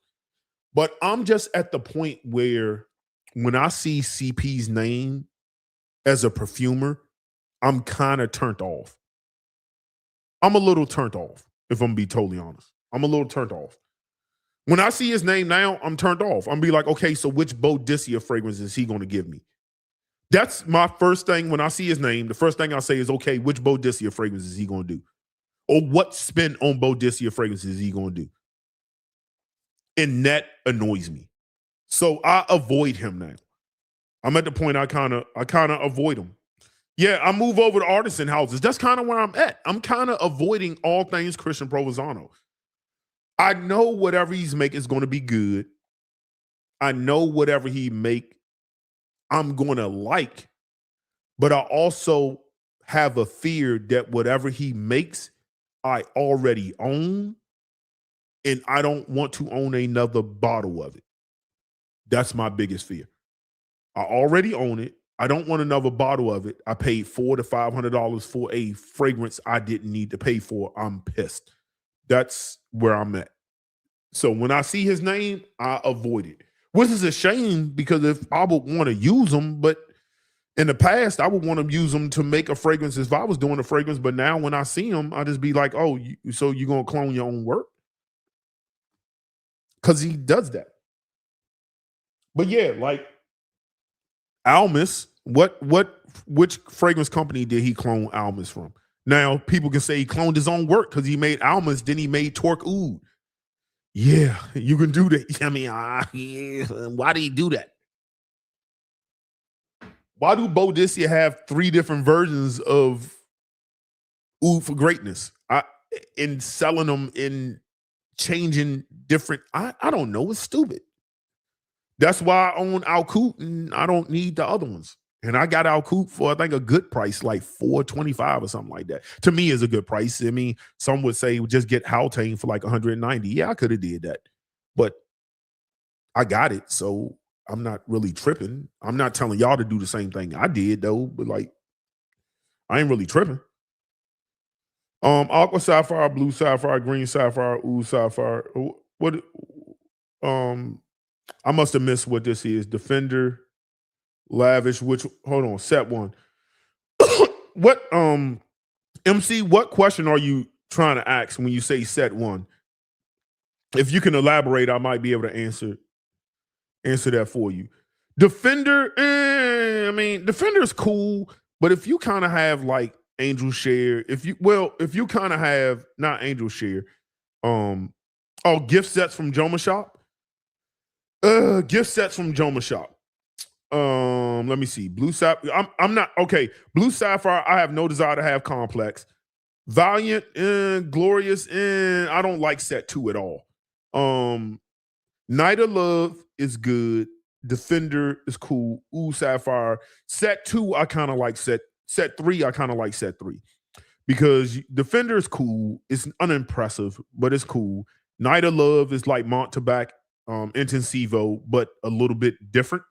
But I'm just at the point where when I see CP's name as a perfumer, I'm kind of turned off. I'm a little turned off, if I'm be totally honest. I'm a little turned off. When I see his name now, I'm turned off. I'm be like, okay, so which Boadicea fragrance is he going to give me? That's my first thing when I see his name. The first thing I say is, okay, which Boadicea fragrance is he going to do? Or what spin on Boadicea fragrances is he going to do? And that annoys me. So I avoid him now. I'm at the point I kind of avoid him. Yeah, I move over to artisan houses. That's kind of where I'm at. I'm kind of avoiding all things Christian Provenzano. I know whatever he's making is going to be good. I know whatever he make, I'm going to like. But I also have a fear that whatever he makes, I already own. And I don't want to own another bottle of it. That's my biggest fear. I already own it. I don't want another bottle of it. I paid $400 to $500 for a fragrance I didn't need to pay for. I'm pissed. That's where I'm at. So when I see his name, I avoid it, which is a shame because if I would want to use him, but in the past, I would want to use them to make a fragrance if I was doing a fragrance. But now when I see him, I just be like, oh, so you're going to clone your own work? Because he does that. But yeah, like Almas, which fragrance company did he clone Almas from? Now, people can say he cloned his own work because he made Almas, then he made Torque Oud. Yeah, you can do that. I mean, yeah. Why did he do that? Why do Boadicea have 3 different versions of Oud for Greatness? In selling them, in changing different, I don't know. It's stupid. That's why I own Alcout and I don't need the other ones. And I got Alcout for, I think, a good price, like $425 or something like that. To me, is a good price. I mean, some would say just get Haltane for like $190. Yeah, I could have did that. But I got it, so I'm not really tripping. I'm not telling y'all to do the same thing I did, though. But like, I ain't really tripping. Aqua Sapphire, Blue Sapphire, Green Sapphire, Oud Sapphire. What? I must have missed what this is. Defender, Lavish, which, hold on, set one. What, MC, what question are you trying to ask when you say set one? If you can elaborate, I might be able to answer that for you. Defender, I mean, Defender is cool, but if you kind of have like Angel Share, if you kind of have, not Angel Share, gift sets from Joma Shop. Gift sets from Joma Shop. Let me see. Blue Sapphire. I'm not okay. Blue Sapphire. I have no desire to have complex. Valiant and Glorious and I don't like set 2 at all. Night of Love is good. Defender is cool. Oud Sapphire. Set 2, I kind of like set 3. I kind of like set 3 because Defender is cool. It's unimpressive, but it's cool. Night of Love is like Montebac, Intensivo, but a little bit different.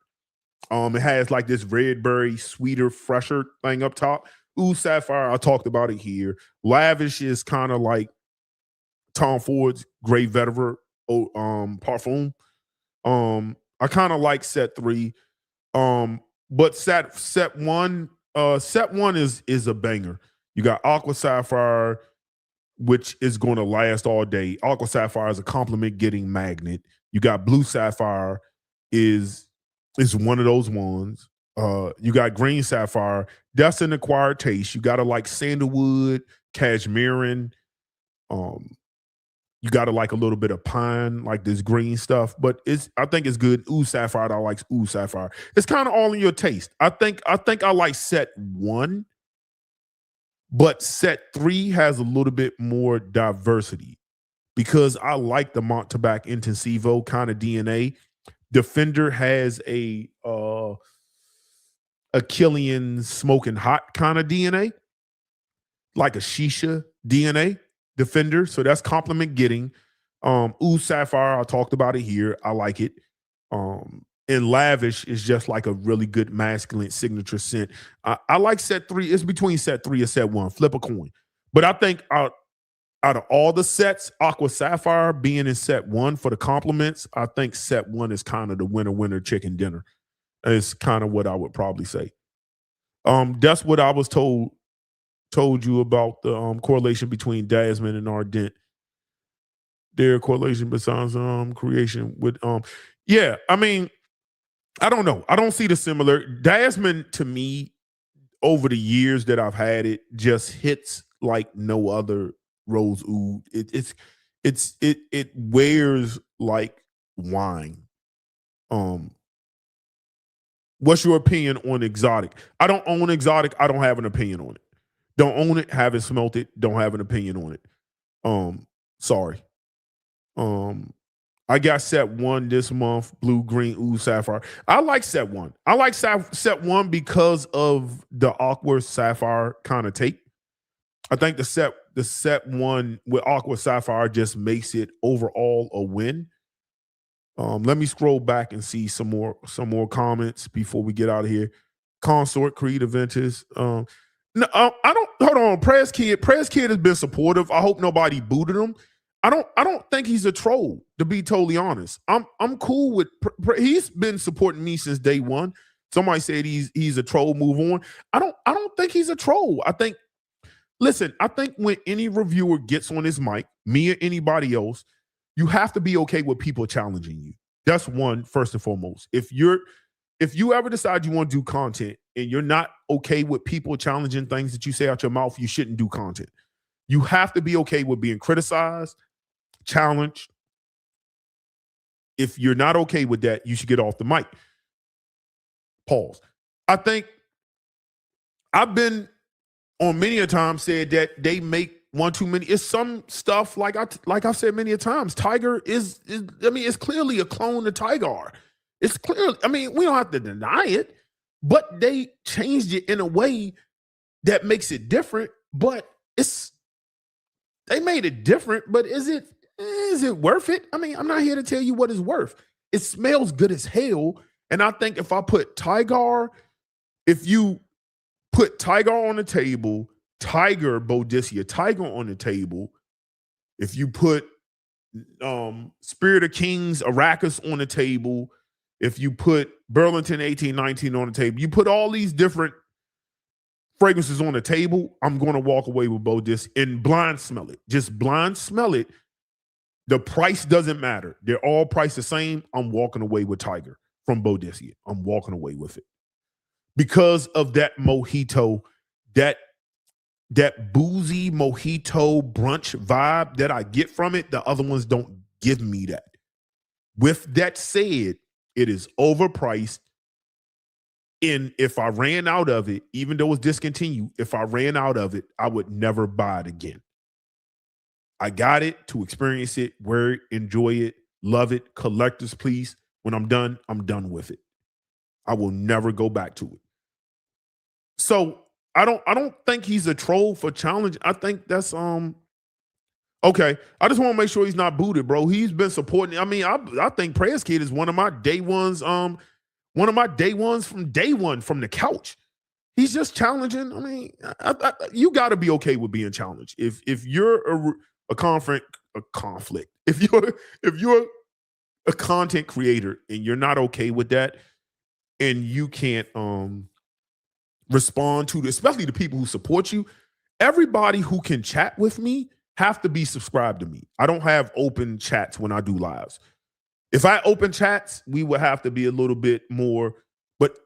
It has like this red berry, sweeter, fresher thing up top. Ooh, Sapphire, I talked about it here. Lavish is kind of like Tom Ford's Grey Vetiver parfum. I kind of like set 3. But set 1, set 1 is a banger. You got Aqua Sapphire, which is going to last all day. Aqua Sapphire is a compliment getting magnet. You got Blue Sapphire is one of those ones. You got Green Sapphire. That's an acquired taste. You got to like sandalwood, cashmerean. You got to like a little bit of pine, like this green stuff. But I think it's good. Ooh Sapphire, I like Ooh Sapphire. It's kind of all in your taste. I think I like set 1, but set 3 has a little bit more diversity because I like the Montebac Intensivo kind of DNA. Defender has a Killian smoking hot kind of DNA, like a shisha DNA Defender. So that's compliment getting. Ooh Sapphire, I talked about it here. I like it. And Lavish is just like a really good masculine signature scent. I like set 3. It's between set 3 and set 1. Flip a coin. But I think out of all the sets, Aqua Sapphire being in set 1 for the compliments, I think set 1 is kind of the winner chicken dinner. It's kind of what I would probably say. That's what I was told you about the correlation between Dasman and Ardent. Their correlation besides creation with yeah, I mean, I don't know. I don't see the similar. Dasman to me over the years that I've had it just hits like no other rose oud. It wears like wine. What's your opinion on exotic? I don't own exotic. I don't have an opinion on it. Don't own it, haven't smelt it, don't have an opinion on it. Sorry. I got set 1 this month, blue, green, ooh, sapphire. I like set 1. I like set 1 because of the Aqua Sapphire kind of take. I think the set 1 with Aqua Sapphire just makes it overall a win. Let me scroll back and see some more comments before we get out of here. Consort, Creed, Aventus. No, I don't. Hold on, Prez Kid has been supportive. I hope nobody booted him. I don't think he's a troll, to be totally honest. I'm cool with. He's been supporting me since day 1. Somebody said he's a troll. Move on. I don't think he's a troll. I think. Listen, I think when any reviewer gets on his mic, me or anybody else, you have to be okay with people challenging you. That's one, first and foremost. If you ever decide you want to do content and you're not okay with people challenging things that you say out your mouth, you shouldn't do content. You have to be okay with being criticized, challenged. If you're not okay with that, you should get off the mic. Pause. I think I've been on many a time said that they make one too many. It's some stuff like I've said many a times. Tiger is it's clearly a clone of Tiger. It's clearly, we don't have to deny it, but they changed it in a way that makes it different. But they made it different, but is it worth it? I'm not here to tell you what it's worth. It smells good as hell. And I think if I put Tiger, if you put Tiger on the table, Tiger, Boadicea, Tiger on the table, if you put Spirit of Kings, Arrakis on the table, if you put Burlington 1819 on the table, you put all these different fragrances on the table, I'm going to walk away with Boadicea and blind smell it. Just blind smell it. The price doesn't matter. They're all priced the same. I'm walking away with Tiger from Boadicea. I'm walking away with it. Because of that mojito, that boozy mojito brunch vibe that I get from it, the other ones don't give me that. With that said, it is overpriced. And if I ran out of it, even though it's discontinued, if I ran out of it, I would never buy it again. I got it to experience it, wear it, enjoy it, love it, collector's piece. When I'm done with it. I will never go back to it. So I don't think he's a troll for challenge. I think that's okay. I just want to make sure he's not booted, bro. He's been supporting. I think Prez Kid is one of my day ones One of my day ones from day one from the couch. He's just challenging. I mean, you got to be okay with being challenged. If you're a conflict, if you're a content creator and you're not okay with that, and you can't respond to, especially the people who support you, everybody who can chat with me have to be subscribed to me. I don't have open chats when I do lives. If I open chats, we would have to be a little bit more, but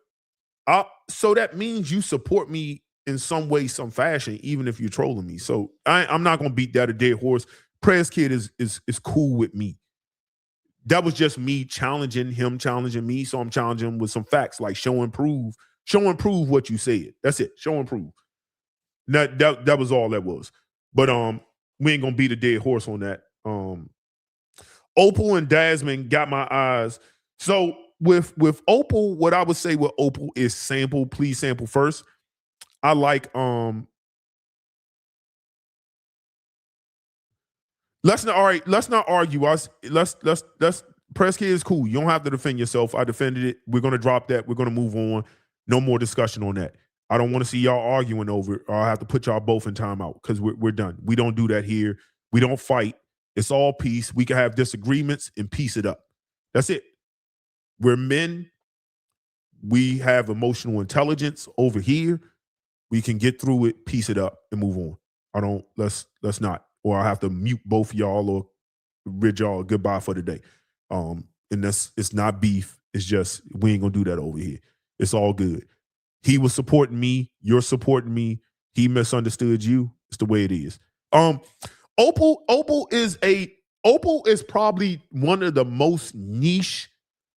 so that means you support me in some way, some fashion, even if you're trolling me. So I'm not going to beat that a dead horse. Prez Kid is cool with me. That was just me challenging him, challenging me. So I'm challenging him with some facts, like show and prove what you said. That's it. Show and prove. That was all that was. But we ain't gonna beat a dead horse on that. Opal and Dasmine got my eyes. So with Opal, what I would say with Opal is sample. Please sample first. I like let's not argue. Let's Press Kid is cool. You don't have to defend yourself. I defended it. We're gonna drop that. We're gonna move on. No more discussion on that. I don't want to see y'all arguing over it, or I'll have to put y'all both in timeout because we're done. We don't do that here. We don't fight. It's all peace. We can have disagreements and piece it up. That's it. We're men. We have emotional intelligence over here. We can get through it, piece it up, and move on. Let's not. Or I'll have to mute both of y'all or bid y'all goodbye for the day. And it's not beef. It's just we ain't gonna do that over here. It's all good. He was supporting me. You're supporting me. He misunderstood you. It's the way it is. Opal is probably one of the most niche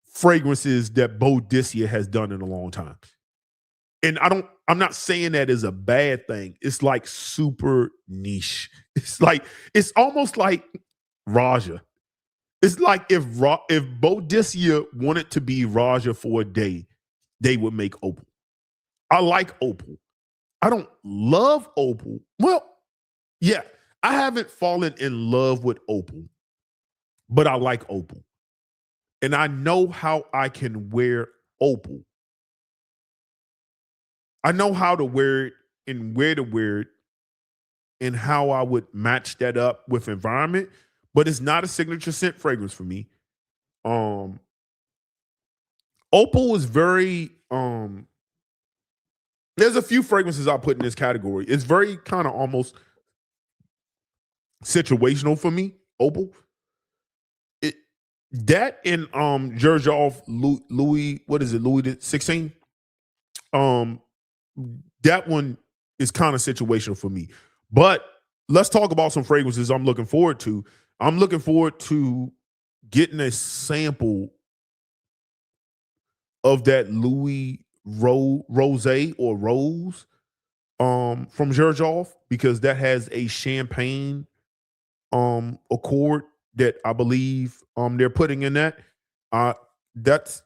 fragrances that Boadicea has done in a long time. And I'm not saying that as a bad thing. It's like super niche. It's almost like Raja. It's like if Boadicea wanted to be Raja for a day, they would make Opal. I like Opal. I don't love Opal. Well, yeah, I haven't fallen in love with Opal, but I like Opal. And I know how I can wear Opal. I know how to wear it and where to wear it and how I would match that up with environment, but it's not a signature scent fragrance for me. Opal is very there's a few fragrances I put in this category. It's very kind of almost situational for me, Opal. That and Gerjoff Louis, what is it, Louis the 16? That one is kind of situational for me. But let's talk about some fragrances I'm looking forward to. I'm looking forward to getting a sample of that Louis Rosé or Rose from Gerjoff, because that has a champagne accord that I believe they're putting in that. That's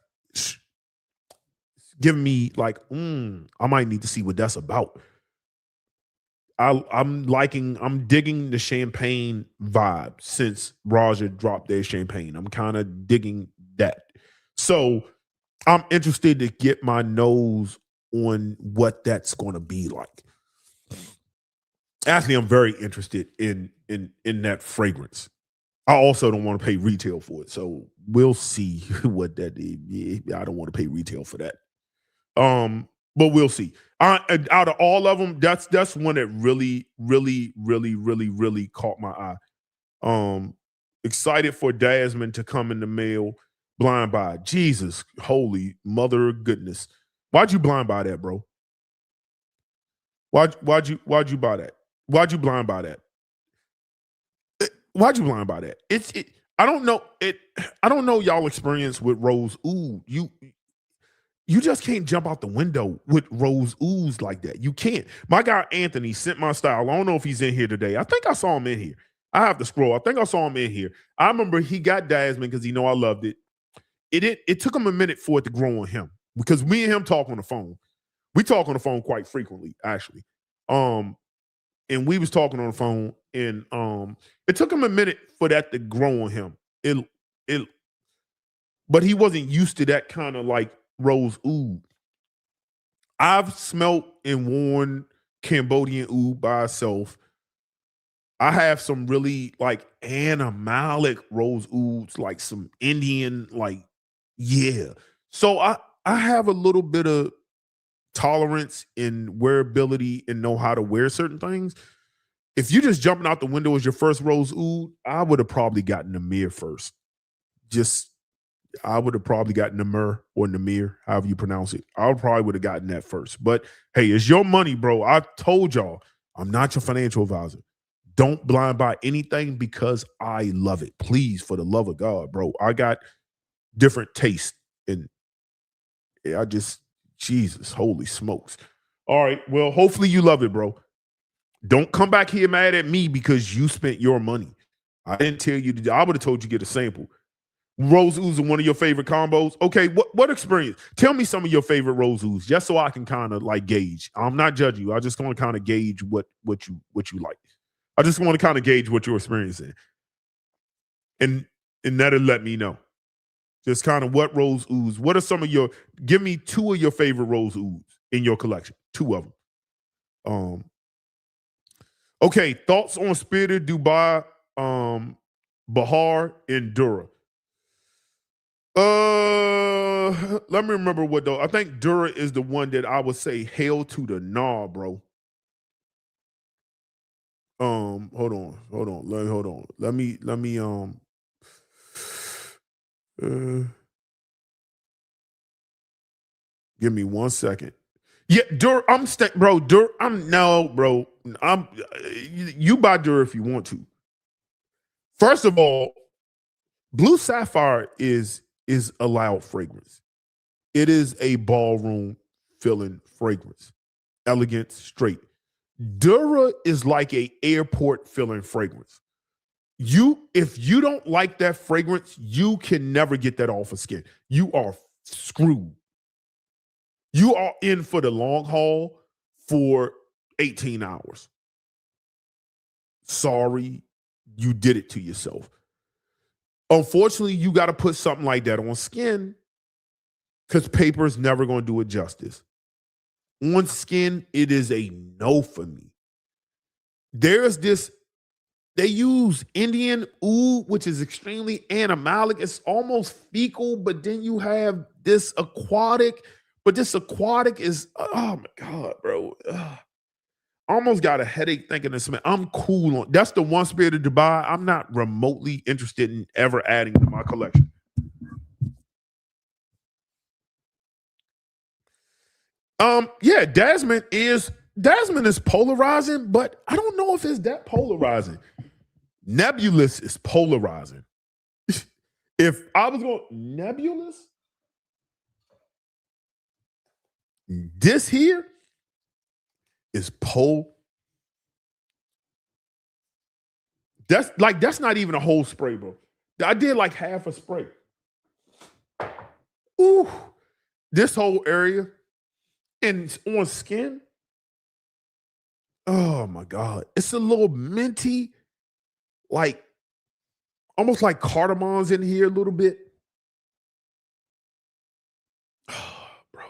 giving me like, I might need to see what that's about. I'm digging the champagne vibe since Raja dropped their champagne. I'm kind of digging that. So I'm interested to get my nose on what that's going to be like. Actually, I'm very interested in that fragrance. I also don't want to pay retail for it, so we'll see what that is. I don't want to pay retail for that. But we'll see. Out of all of them, that's one that really, really, really, really, really caught my eye. Excited for Dasmine to come in the mail. Blind buy. Jesus, holy mother of goodness. Why'd you blind buy that, bro? Why'd you buy that? Why'd you blind buy that? Why'd you blind buy that? I don't know. I don't know y'all experience with Rose Oud. You just can't jump out the window with Rose Ouds like that. You can't. My guy Anthony sent my style. I don't know if he's in here today. I think I saw him in here. I have to scroll. I think I saw him in here. I remember he got Dasmine because he know I loved it. It took him a minute for it to grow on him, because me and him talk on the phone. We talk on the phone quite frequently, actually. And we was talking on the phone, and it took him a minute for that to grow on him. But he wasn't used to that kind of like rose oud. I've smelt and worn Cambodian oud by itself. I have some really like animalic rose ouds, like some Indian, like, yeah. So I have a little bit of tolerance in wearability and know how to wear certain things. If you just jumping out the window as your first rose oud, I would have probably gotten Namir first. I would have probably gotten Namir or Namir, however you pronounce it. I probably would have gotten that first. But hey, it's your money, bro. I told y'all, I'm not your financial advisor. Don't blind buy anything because I love it. Please, for the love of God, bro. I got different tastes. And Jesus, holy smokes. All right. Well, hopefully you love it, bro. Don't come back here mad at me because you spent your money. I didn't tell you I would have told you get a sample. Rose ouds are one of your favorite combos. Okay, what experience? Tell me some of your favorite rose ouds, just so I can kind of like gauge. I'm not judging you. I just want to kind of gauge what you like. I just want to kind of gauge what you're experiencing, and that'll let me know. Just kind of what rose ouds. What are some of your? Give me 2 of your favorite rose ouds in your collection. 2 of them. Okay, thoughts on Spirited Dubai, Bahar, and Dura. Let me remember what though. I think Dura is the one that I would say hail to the gnaw, bro. Hold on. Let me give me 1 second. Yeah, Dur, bro. You buy Dur if you want to. First of all, Blue Sapphire is a loud fragrance. It is a ballroom filling fragrance. Elegant, straight. Dura is like a airport filling fragrance. If you don't like that fragrance, you can never get that off of skin. You are screwed. You are in for the long haul for 18 hours. Sorry, you did it to yourself. Unfortunately, you got to put something like that on skin because paper is never going to do it justice. On skin, it is a no for me. There's this, they use Indian oud, which is extremely animalic. It's almost fecal, but then you have this aquatic, but this aquatic is, oh my God, bro. Ugh. I almost got a headache thinking this, man. I'm cool on, that's the one Spirited Dubai I'm not remotely interested in ever adding to my collection. Yeah, Dasmond is polarizing, but I don't know if it's that polarizing. Nebulous is polarizing. If I was going Nebulous, this here is that's not even a whole spray, bro. I did like half a spray. Ooh, this whole area and on skin. Oh my God. It's a little minty, like almost like cardamon's in here a little bit. Oh, bro.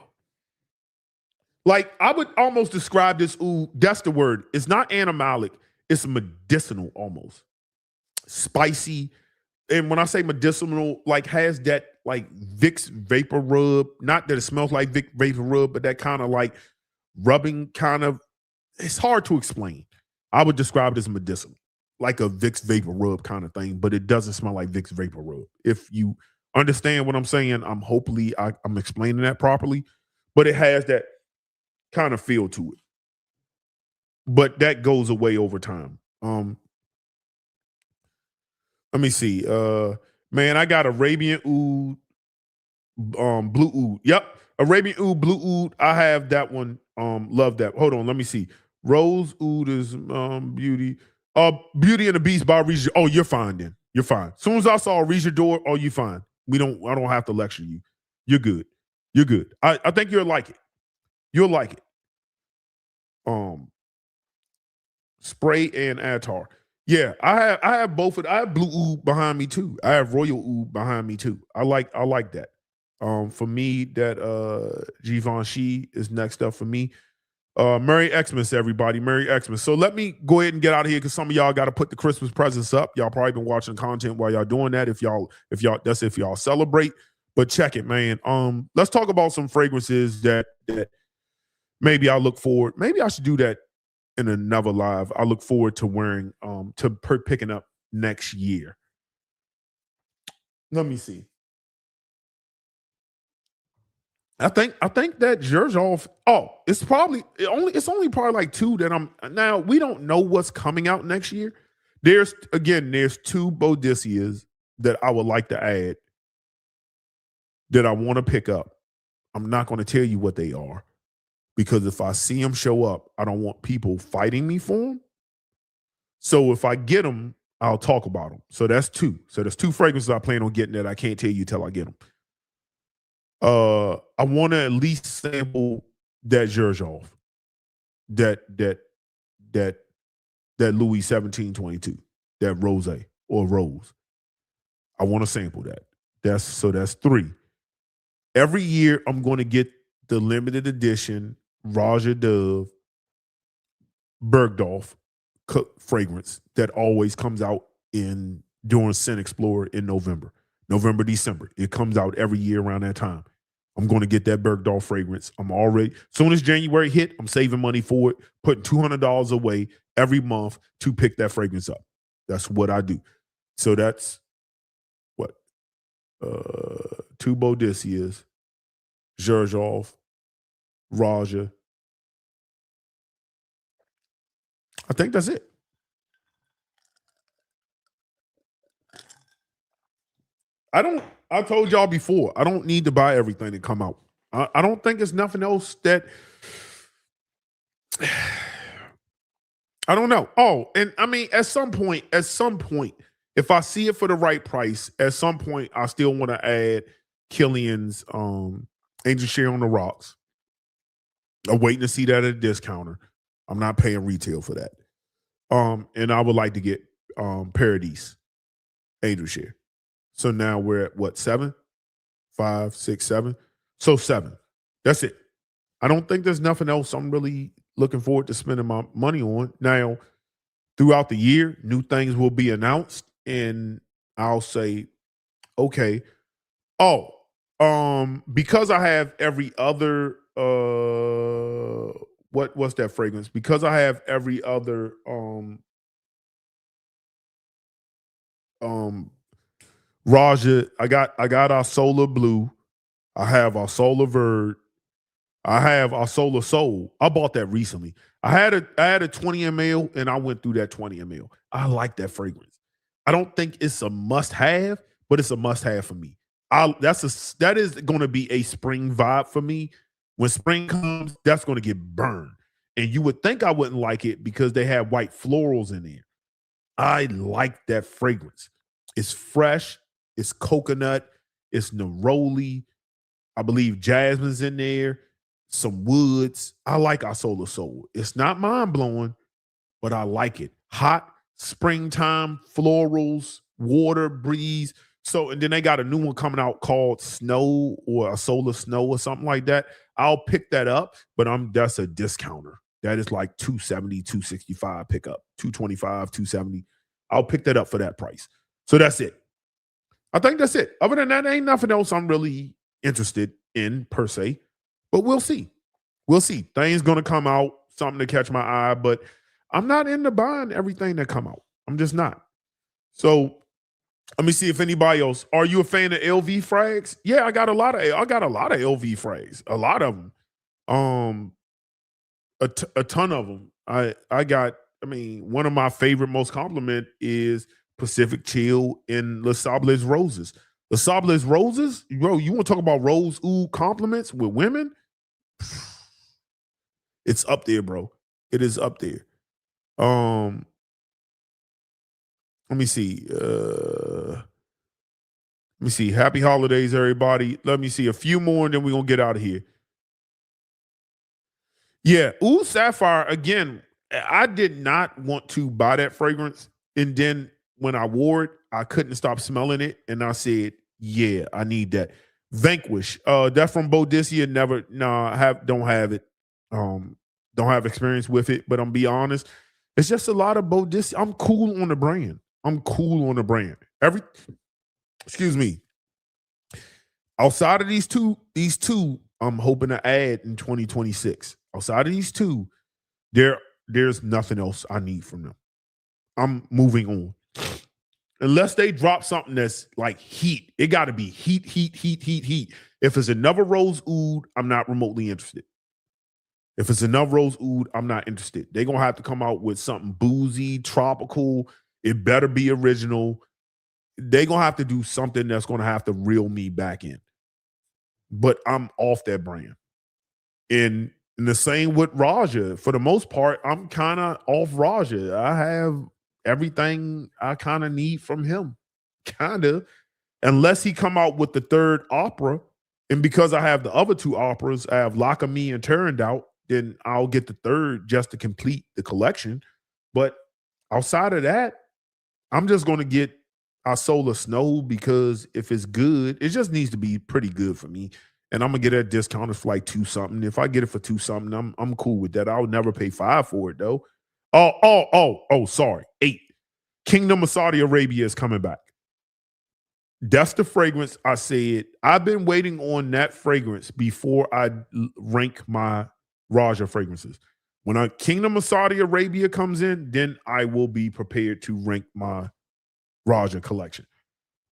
Like I would almost describe this oud, that's the word. It's not animalic, it's medicinal almost. Spicy. And when I say medicinal, like has that like Vicks vapor rub, not that it smells like Vicks vapor rub, but that kind of like rubbing kind of, it's hard to explain. I would describe it as medicinal, like a Vicks vapor rub kind of thing, but it doesn't smell like Vicks vapor rub. If you understand what I'm saying, I'm explaining that properly, but it has that kind of feel to it. But that goes away over time. Let me see. Man, I got Arabian oud, blue oud. Yep. Arabian oud, blue oud. I have that one. Love that. Hold on, let me see. Rose oud is Beauty. Beauty and the Beast by Regis. Oh, you're fine then. You're fine. As soon as I saw Regis door, oh, you fine. I don't have to lecture you. You're good. You're good. I think you'll like it. You'll like it. Spray and Attar. Yeah, I have both of. I have blue oud behind me too. I have royal oud behind me too. I like that. For me, that Givenchy is next up for me. Merry Xmas, everybody. Merry Xmas. So let me go ahead and get out of here because some of y'all got to put the Christmas presents up. Y'all probably been watching content while y'all doing that. If y'all celebrate. But check it, man. Let's talk about some fragrances that maybe I look forward. Maybe I should do that in another live. I look forward to wearing picking up next year. Let me see. I think that Xerjoff. Oh, it's only probably like two that I'm now. We don't know what's coming out next year. There's two Boadiceas that I would like to add that I want to pick up. I'm not going to tell you what they are because if I see them show up, I don't want people fighting me for them. So if I get them, I'll talk about them. So that's two. So there's two fragrances I plan on getting that I can't tell you till I get them. I want to at least sample that Xerjoff, that Louis 1722, that rose or rose. I want to sample that. That's three. Every year I'm going to get the limited edition Raja Dove Bergdorf fragrance that always comes out during Scent Explorer in November, December. It comes out every year around that time. I'm going to get that Bergdorf fragrance. Soon as January hit, I'm saving money for it, putting $200 away every month to pick that fragrance up. That's what I do. So that's what? Two Boadiceas, Xerjoff, Raja. I think that's it. I told y'all before, I don't need to buy everything that come out. I don't think there's nothing else that I don't know. Oh, and I mean, at some point, if I see it for the right price, at some point, I still want to add Killian's Angel Share on the Rocks. I'm waiting to see that at a discounter. I'm not paying retail for that. And I would like to get Paradise Angel Share. So now we're at what, 7? 5, 6, 7. So 7. That's it. I don't think there's nothing else I'm really looking forward to spending my money on. Now, throughout the year, new things will be announced, and I'll say, okay. Oh, because I have every other what's that fragrance? Because I have every other Raja, I got our Solar Blue. I have our Solar Verd. I have our Solar Soul. I bought that recently. I had a 20 ml and I went through that 20 ml. I like that fragrance. I don't think it's a must-have, but it's a must-have for me. That is going to be a spring vibe for me. When spring comes, that's going to get burned. And you would think I wouldn't like it because they have white florals in there. I like that fragrance. It's fresh. It's coconut. It's neroli. I believe jasmine's in there. Some woods. I like our Solar Soul. It's not mind-blowing, but I like it. Hot, springtime, florals, water, breeze. So, and then they got a new one coming out called Snow or a Solar Snow or something like that. I'll pick that up, but that's a discounter. That is like $270, $265 pickup, $225, $270. I'll pick that up for that price. So that's it. I think that's it. Other than that, ain't nothing else I'm really interested in per se, but we'll see. We'll see. Things going to come out, something to catch my eye, but I'm not into buying everything that come out. I'm just not. So let me see if anybody else. Are you a fan of LV frags? Yeah, I got a lot of LV frags. A lot of them. A ton of them. One of my favorite most compliment is Pacific Chill in Les Sables Roses. Les Sables Roses, bro, you want to talk about rose oud compliments with women? It's up there, bro. It is up there. Let me see. Happy holidays, everybody. Let me see a few more, and then we're gonna get out of here. Yeah, Oud Sapphire, again, I did not want to buy that fragrance. And then when I wore it, I couldn't stop smelling it. And I said, yeah, I need that. Vanquish. That's from Boadicea. Never, nah, don't have it. Don't have experience with it, but I'm be honest. It's just a lot of Boadicea. I'm cool on the brand. Excuse me. Outside of these two, I'm hoping to add in 2026. Outside of these two, there's nothing else I need from them. I'm moving on. Unless they drop something that's like heat. It got to be heat. If it's another Rose Oud, I'm not remotely interested. If it's another Rose Oud, I'm not interested. They're going to have to come out with something boozy, tropical. It better be original. They're going to have to do something that's going to have to reel me back in. But I'm off that brand. And the same with Raja. For the most part, I'm kind of off Raja. I have everything I kind of need from him. Kind of. Unless he come out with the third opera. And because I have the other two operas, I have Lock of Me and Turned Out, then I'll get the third just to complete the collection. But outside of that, I'm just going to get Isola Snow because if it's good, it just needs to be pretty good for me. And I'm going to get it discounted for like $2 something. If I get it for $2 something, I'm cool with that. I would never pay $5 for it though. Sorry. $8. Kingdom of Saudi Arabia is coming back. That's the fragrance I said. I've been waiting on that fragrance before I rank my Raja fragrances. When a Kingdom of Saudi Arabia comes in, then I will be prepared to rank my Raja collection.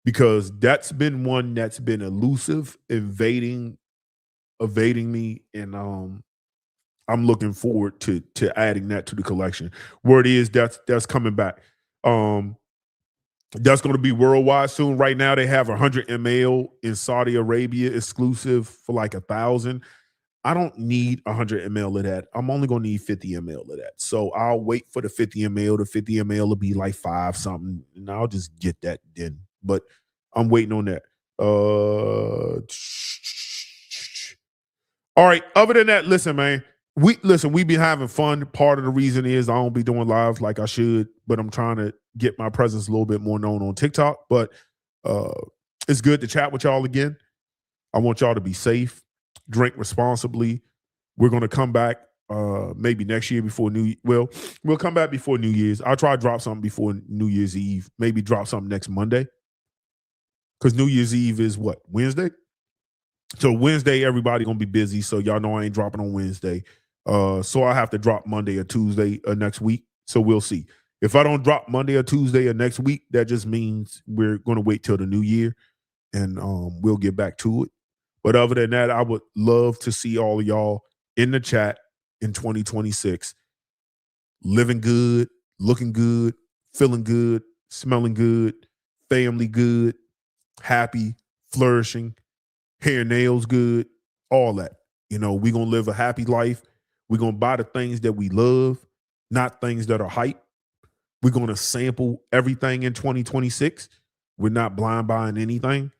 Because that's been one that's been elusive, evading me, and I'm looking forward to adding that to the collection. Word is that's coming back. That's going to be worldwide soon. Right now, they have 100 ml in Saudi Arabia exclusive for like 1,000. I don't need 100 ml of that. I'm only going to need 50 ml of that. So I'll wait for the 50 ml. The 50 ml will be like $5 something, and I'll just get that then. But I'm waiting on that. All right. Other than that, listen, man. We be having fun. Part of the reason is I don't be doing lives like I should, but I'm trying to get my presence a little bit more known on TikTok. But it's good to chat with y'all again. I want y'all to be safe, drink responsibly. We're gonna come back maybe next year before we'll come back before New Year's. I'll try to drop something before New Year's Eve. Maybe drop something next Monday. Because New Year's Eve is what? Wednesday? So Wednesday, everybody gonna be busy. So y'all know I ain't dropping on Wednesday. So I have to drop Monday or Tuesday next week. So we'll see. If I don't drop Monday or Tuesday or next week, that just means we're gonna wait till the new year, and we'll get back to it. But other than that, I would love to see all of y'all in the chat in 2026, living good, looking good, feeling good, smelling good, family good, happy, flourishing, hair, nails good, all that. You know, we're going to live a happy life. We're going to buy the things that we love, not things that are hype. We're going to sample everything in 2026. We're not blind buying anything.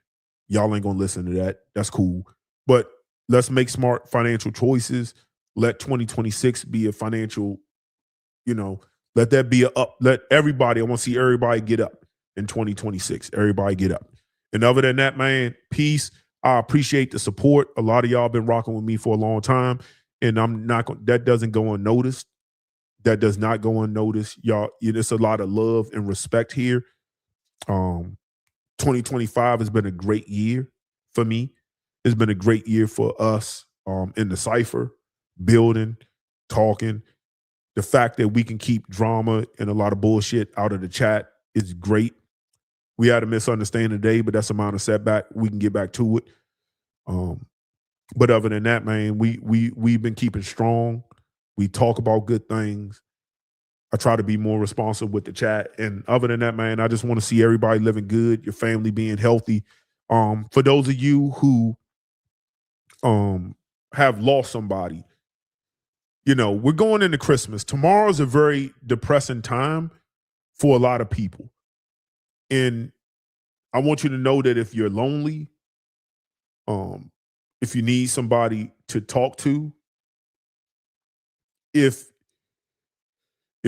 Y'all ain't going to listen to that. That's cool. But let's make smart financial choices. Let 2026 be a financial, let that be let everybody, I want to see everybody get up in 2026. Everybody get up. And other than that, man, peace. I appreciate the support. A lot of y'all been rocking with me for a long time, and I'm not going. That doesn't go unnoticed. That does not go unnoticed, y'all. There's a lot of love and respect here. 2025 has been a great year for me. It's been a great year for us in the cipher, building, talking. The fact that we can keep drama and a lot of bullshit out of the chat is great. We had a misunderstanding today, but that's a minor setback. We can get back to it. But other than that, man, we've been keeping strong. We talk about good things. I try to be more responsive with the chat. And other than that, man, I just want to see everybody living good, your family being healthy. For those of you who have lost somebody, we're going into Christmas. Tomorrow's a very depressing time for a lot of people. And I want you to know that if you're lonely, if you need somebody to talk to, if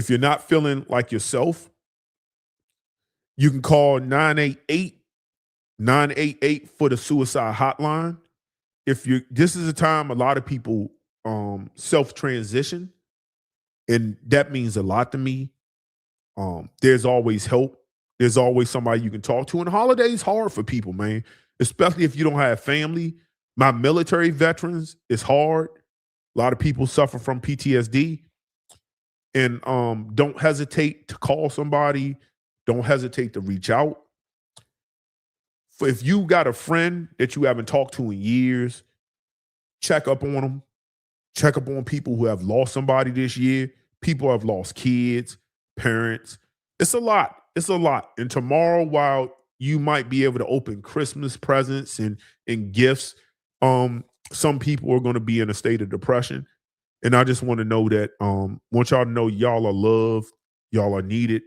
you're not feeling like yourself, you can call 988 988 for the suicide hotline. This is a time a lot of people self-transition, and that means a lot to me. There's always help. There's always somebody you can talk to. And holidays hard for people, man, especially if you don't have family. My military veterans, it's hard. A lot of people suffer from PTSD. And don't hesitate to call somebody. Don't hesitate to reach out. If you got a friend that you haven't talked to in years, check up on them. Check up on people who have lost somebody this year. People have lost kids, parents. It's a lot. It's a lot. And tomorrow, while you might be able to open Christmas presents and gifts, some people are going to be in a state of depression. And I just want to know that, want y'all to know y'all are loved, y'all are needed.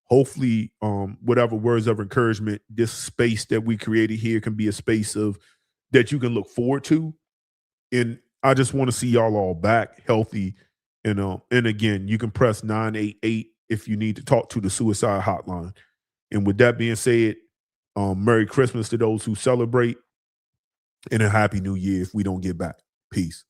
Hopefully, whatever words of encouragement, this space that we created here can be a space of that you can look forward to. And I just want to see y'all all back healthy. And again, you can press 988 if you need to talk to the suicide hotline. And with that being said, Merry Christmas to those who celebrate, and a Happy New Year if we don't get back. Peace.